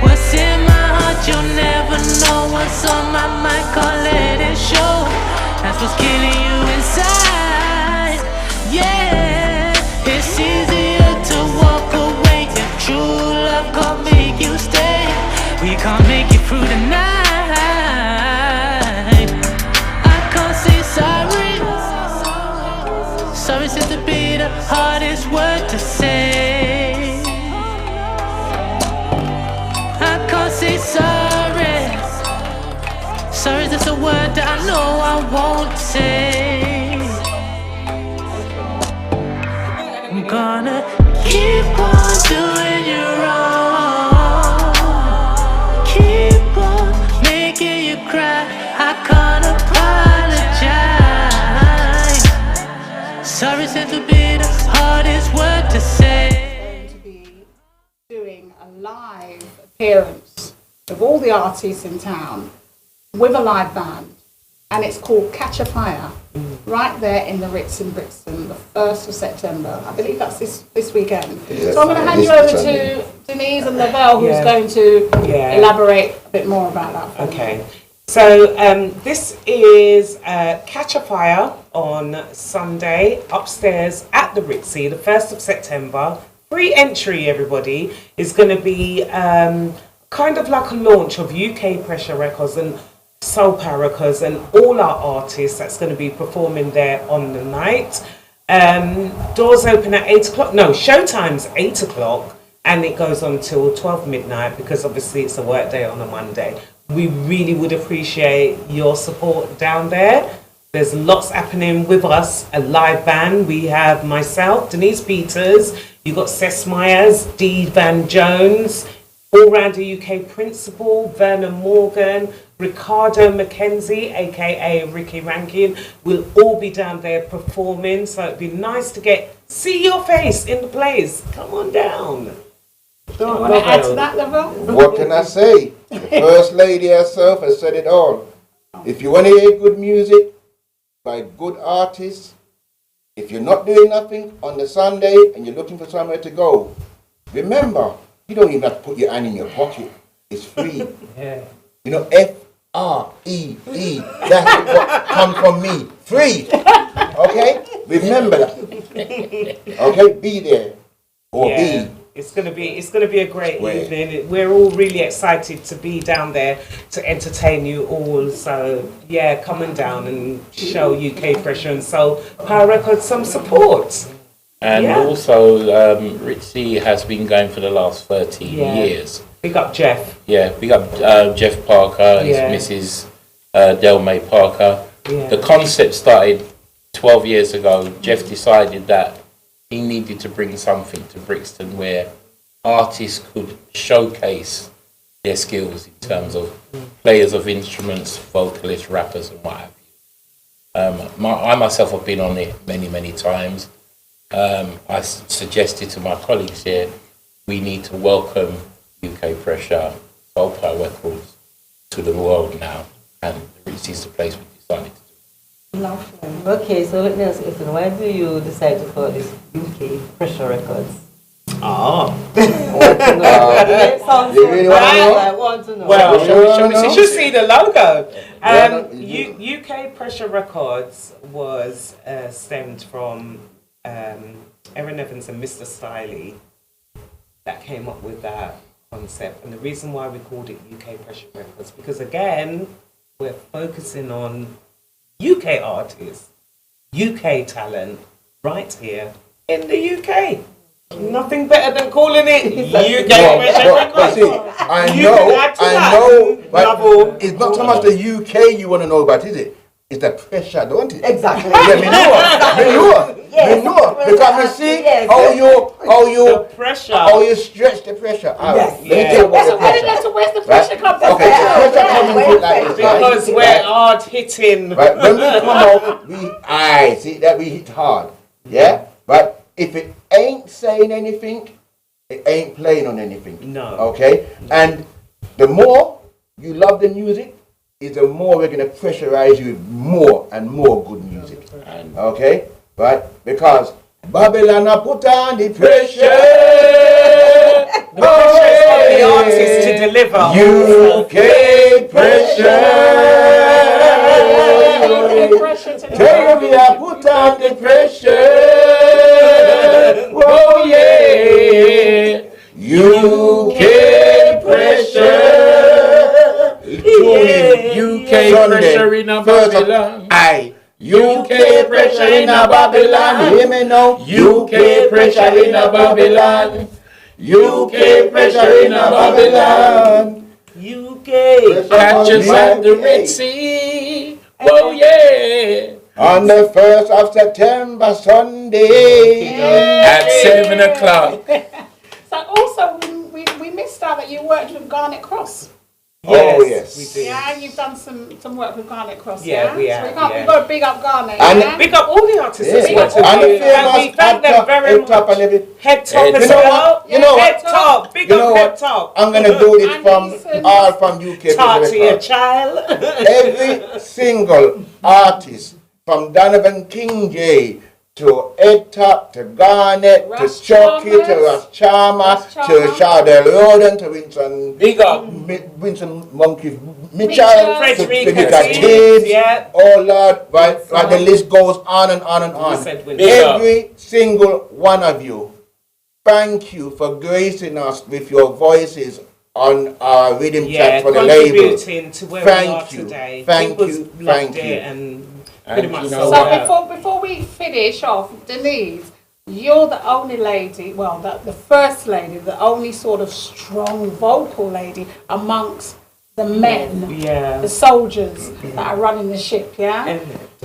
What's in my heart, you'll never know. What's on my mind, can't let it show. That's what's killing you inside. Yeah, it's easier to walk away if true love can't make you stay. We can't make it through the night. I can't say sorry. Sorry seems to be the hardest word to say. I can't say sorry. Sorry is just a word that I know I won't say. I'm gonna keep on doing you wrong. Keep on making you cry. I can't apologize. Sorry seems to be the hardest word to say. Going to be doing a live appearance of all the artists in town with a live band, and it's called Catch a Fire, right there in the Ritz in Brixton, the 1st of September. I believe that's this weekend. Yes, so I'm going to hand you over to Denise and Lavelle, who's going to elaborate a bit more about that. Okay. So this is Catch a Fire on Sunday upstairs at the Ritzy, the 1st of September. Free entry, everybody. Is going to be kind of like a launch of UK Pressure Records and Soul Power Records and all our artists that's going to be performing there on the night. Doors open at 8 o'clock. No, showtime's 8 o'clock and it goes on till 12 midnight because obviously it's a work day on a Monday. We really would appreciate your support down there. There's lots happening with us, a live band. We have myself, Denise Peters, you got Cess Myers, Dee Van Jones, all-rounder UK Principal, Vernon Morgan, Ricardo McKenzie, aka Ricky Rankin, will all be down there performing. So it'd be nice to see your face in the place. Come on down. You want to add to that, Lavelle? What can I say? The First Lady herself has said it all. If you want to hear good music by good artists, if you're not doing nothing on the Sunday and you're looking for somewhere to go, remember, you don't even have to put your hand in your pocket. It's free. Yeah. You know, F-R-E-E. That's what comes from me. Free. Okay? Remember that. Okay? Be there. Or be. It's gonna be a great evening. We're all really excited to be down there to entertain you all. So yeah, come on down and show UK Pressure and Soul Power Records some support. And also, Ritzy has been going for the last 13 years. Big up Jeff. Yeah, big up Jeff Parker, his Mrs. Delmay Parker. Yeah. The concept started 12 years ago. Jeff decided that he needed to bring something to Brixton where artists could showcase their skills in terms of players of instruments, vocalists, rappers, and what have you. I myself have been on it many, many times. I suggested to my colleagues here, we need to welcome UK Pressure, Soul Power Records to the world now, and Ritzy is the place we decided to do. Lovely. Okay, so let me ask you, why do you decide to call this UK Pressure Records? Ah. You really want to know? I want to know. Well, you should see the logo. UK Pressure Records was stemmed from Erin Evans and Mr. Stiley that came up with that concept. And the reason why we called it UK Pressure Records, because again, we're focusing on UK artists, UK talent, right here in the UK. Nothing better than calling it UK Pressure Records. See, I know, but it's not so much the UK you want to know about, is it? It's the pressure, don't it? Exactly. Yeah, me know. Because you see how you pressure, how you stretch the pressure out. Yes. Where's the pressure come from? Okay, the pressure coming through like this. because we're hard hitting. Right, when we come out, see that we hit hard. Yeah? But if it ain't saying anything, it ain't playing on anything. No. Okay? And the more you love the music, is the more we're going to pressurize you with more and more good music. Okay? Right? Because Babylon a put on the pressure. The pressure is on the artist to deliver. UK pressure. Tell me I put on the pressure. Oh yeah. UK pressure. UK Pressure in a Babylon. UK pressure in a Babylon. Hear me now. UK pressure in a Babylon. UK pressure in a Babylon. UK. Catch us at the Red Sea. Oh yeah. On the 1st of September, Sunday. At 7 o'clock. So also, we missed out that you worked with Garnet Cross. Oh, yes. We do. Yeah, you've done some work with Garnet Cross, Yeah, we So have, we've got to big up Garnet, And yeah? Big up all the artists Yeah. as well. And the And we famous thank them very Head Top much. and everything. Head Top Head as Top. well. You know what? Head Top. Big You up know Head what? Top. I'm going to do this And from listen. all from UK. Talk to your Records. child. Every single artist from Donovan King J to Ed Top to Garnet to Russ Chucky to Chalmers. Russ Charmer Russ to Chalmers. Shardell Roden to Winston Big up. Winston Monkey Mitchell Mitchell. Frederica to Tibbs, Tibbs. yeah. Oh Lord, right, the list goes on and on and on. said Winston. Big up. Every single one of you, thank you for gracing us with your voices on our rhythm Yeah, track for the label. contributing to where we Thank are you. today. Thank People's you. loved Thank it you. and pretty And much you know sold So out. before we finish off, Denise, you're the only lady, well, the first lady, the only sort of strong vocal lady amongst the men, Yeah. the soldiers that are running the ship, yeah?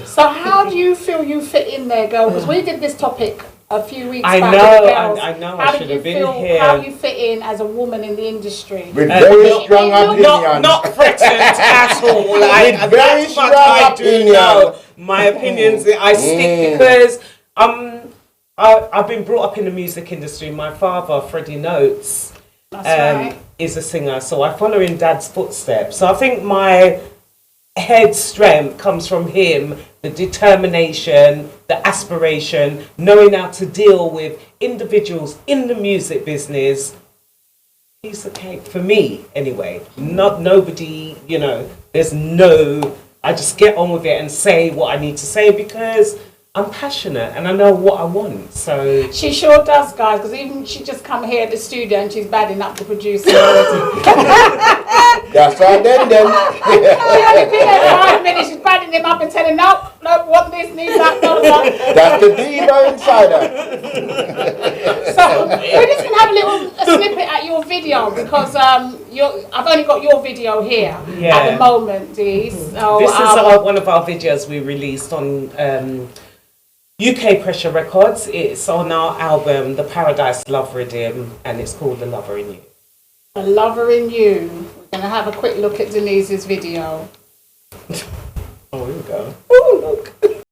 So how do you feel you fit in there, girl? Because we did this topic a few weeks I back. know, with girls. I know, How I did should you have been feel, here. how you fit in as a woman in the industry? With very not- strong Not, opinions. not threatened at all. With very That's what strong I do opinions. know. My opinions, I stick because I've been brought up in the music industry. My father, Freddie Notes, That's right. is a singer, so I follow in Dad's footsteps. So I think my head strength comes from him, the determination, the aspiration, knowing how to deal with individuals in the music business. Piece of cake for me, anyway. Not nobody, there's no. I just get on with it and say what I need to say because I'm passionate and I know what I want. So She sure does, guys, because even she just come here at the studio and she's badding up the producer already. That's right then. She only been there 5 minutes, she's badding him up and telling, nope, want this, need that, blah, blah. That's the diva insider. So we're just gonna have a snippet at your video because I've only got your video here at the moment, Dee. So, this is one of our videos we released on UK Pressure Records. It's on our album, The Paradise Love Rhythm, and it's called The Lover in You. The Lover in You. We're gonna have a quick look at Denise's video. Oh, here we go. Oh, look.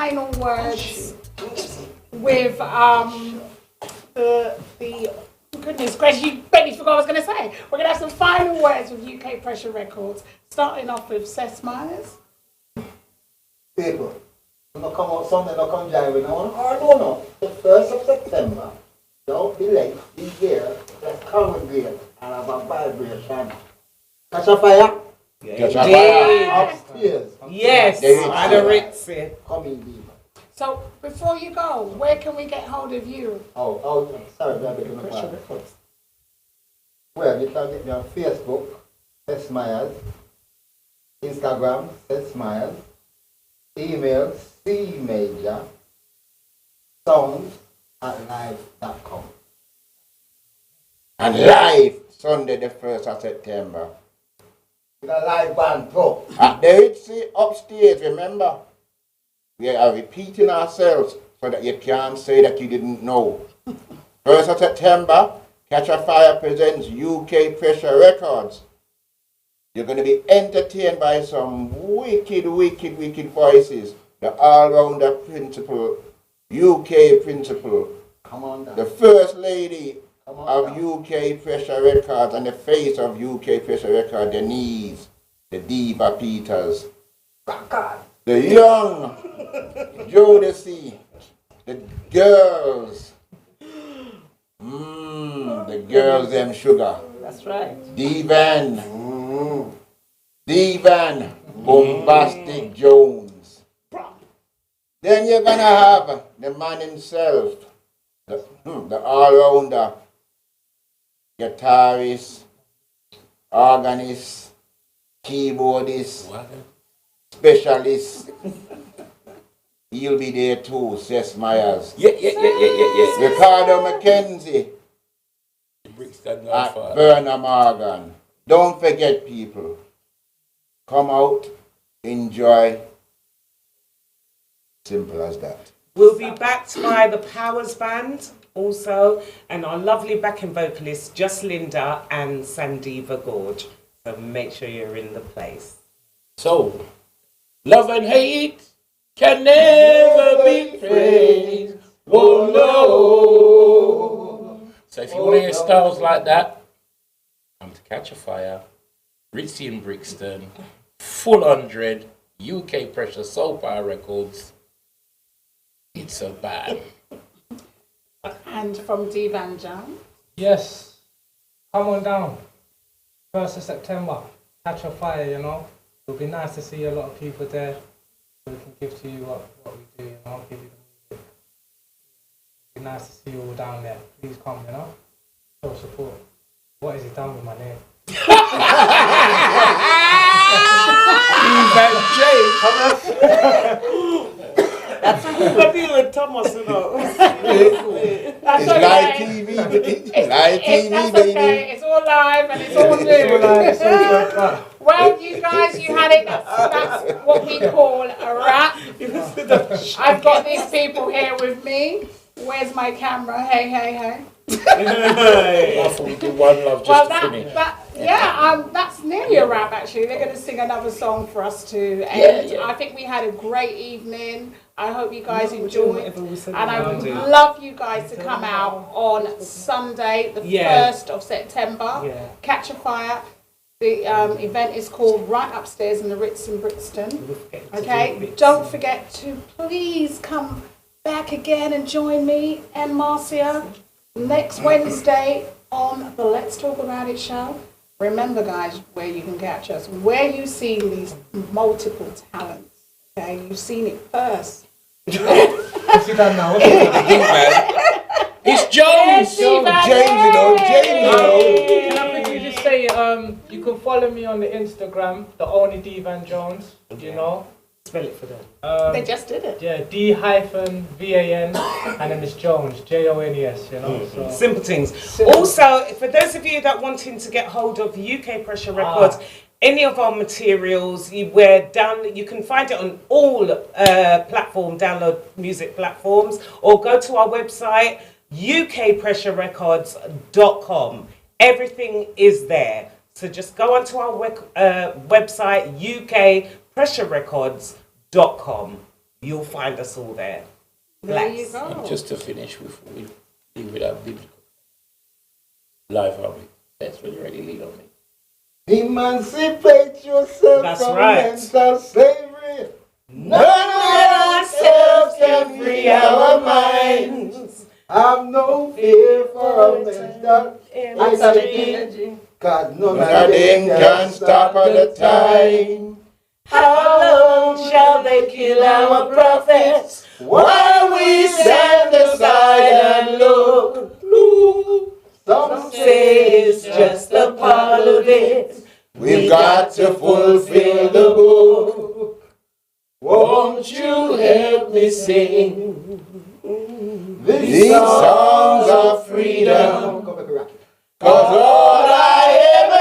final words with the goodness gracious, you bet me forgot what I was going to say. We're going to have some final words with UK Pressure Records, starting off with Seth Myers. People, you know, come out Sunday, no come jive with no one. Or no. The 1st of September, don't be late, be here, let's congregate and have a vibration. Catch a fire? Catch a fire. Upstairs. Yes, by the Ritzy. Come in, Diva. So, before you go, where can we get hold of you? Sorry, I'm making a part. Well, you can get me on Facebook, Seth Myers, Instagram, Seth Myers, email cmajor, sounds@live.com. And live Sunday the 1st of September. With a live band pro. At the Ritzy upstairs, remember? We are repeating ourselves so that you can't say that you didn't know. 1st of September, Catch a Fire presents UK Pressure Records. You're going to be entertained by some wicked voices. The all-rounder principal, UK principal, come on down. The First Lady of UK Pressure Records and the face of UK Pressure Records, Denise, the Diva Peters. The young Jodeci, the girls, the girls them sugar. That's right. Divan, Bombastic Jones. Then you're gonna have the man himself, the all-rounder, guitarist, organist, keyboardist, specialist. He'll be there too, Seth Myers. Yeah. Ricardo McKenzie at Verna Morgan. Don't forget, people. Come out, enjoy. Simple as that. We'll be backed by the Powers Band also, and our lovely backing vocalists, Just Linda and Sandiva Gorge. So make sure you're in the place. So, love and hate can never be praised. Oh no. So if you want to hear styles like that, come to Catch a Fire, Ritzy in Brixton, Full 100, UK Pressure Soul Power Records. It's so bad. And from Divan John. Yes, come on down. 1st of September, Catch a Fire, you know. It'll be nice to see a lot of people there. So we can give to you what we do, you know, give you the music. It'll be nice to see you all down there. Please come, you know. Show support. What is he done with my name? That's what you with Thomas, you know. That's It's okay. live TV, it's live TV, That's baby. okay. It's all live and it's all new. Well, you guys, you had it. That's what we call a wrap. I've got these people here with me. Where's my camera? Hey. I thought we do one love just to finish. That's nearly a wrap actually. They're going to sing another song for us to end. I think we had a great evening. I hope you guys enjoyed. And I would love you guys to come out on Sunday, the 1st of September. Catch a Fire. The event is called Right Upstairs in the Ritz in Brixton. Okay, don't forget to please come back again and join me and Marcia next Wednesday on the Let's Talk About It show. Remember, guys, where you can catch us, where you've seen these multiple talents. Okay, you've seen it first. What's he done now? It's James, Can I quickly just say, you can follow me on the Instagram, the only Divan Jones, you know. Spell it for them. They just did it. Yeah, D-VAN, and then it's Jones, Jones, you know. So. Simple things. Also, for those of you that wanting to get hold of UK Pressure Records, any of our materials, you can find it on all download music platforms, or go to our website, ukpressurerecords.com. Everything is there. So just go onto our website, ukpressurerecords.com. you'll find us all there. There you Bless. go. And just to finish with our biblical life, that's when you're ready to lead on me. Emancipate yourself That's from right. mental slavery. None of ourselves can free our minds. Have no fear for a mental energy. God, none of them can stop at the time. How long shall they kill our prophets While we stand aside and look, some say it's just a part of it? we've got to fulfill the book. Won't you help me sing these songs of freedom? 'Cause all I ever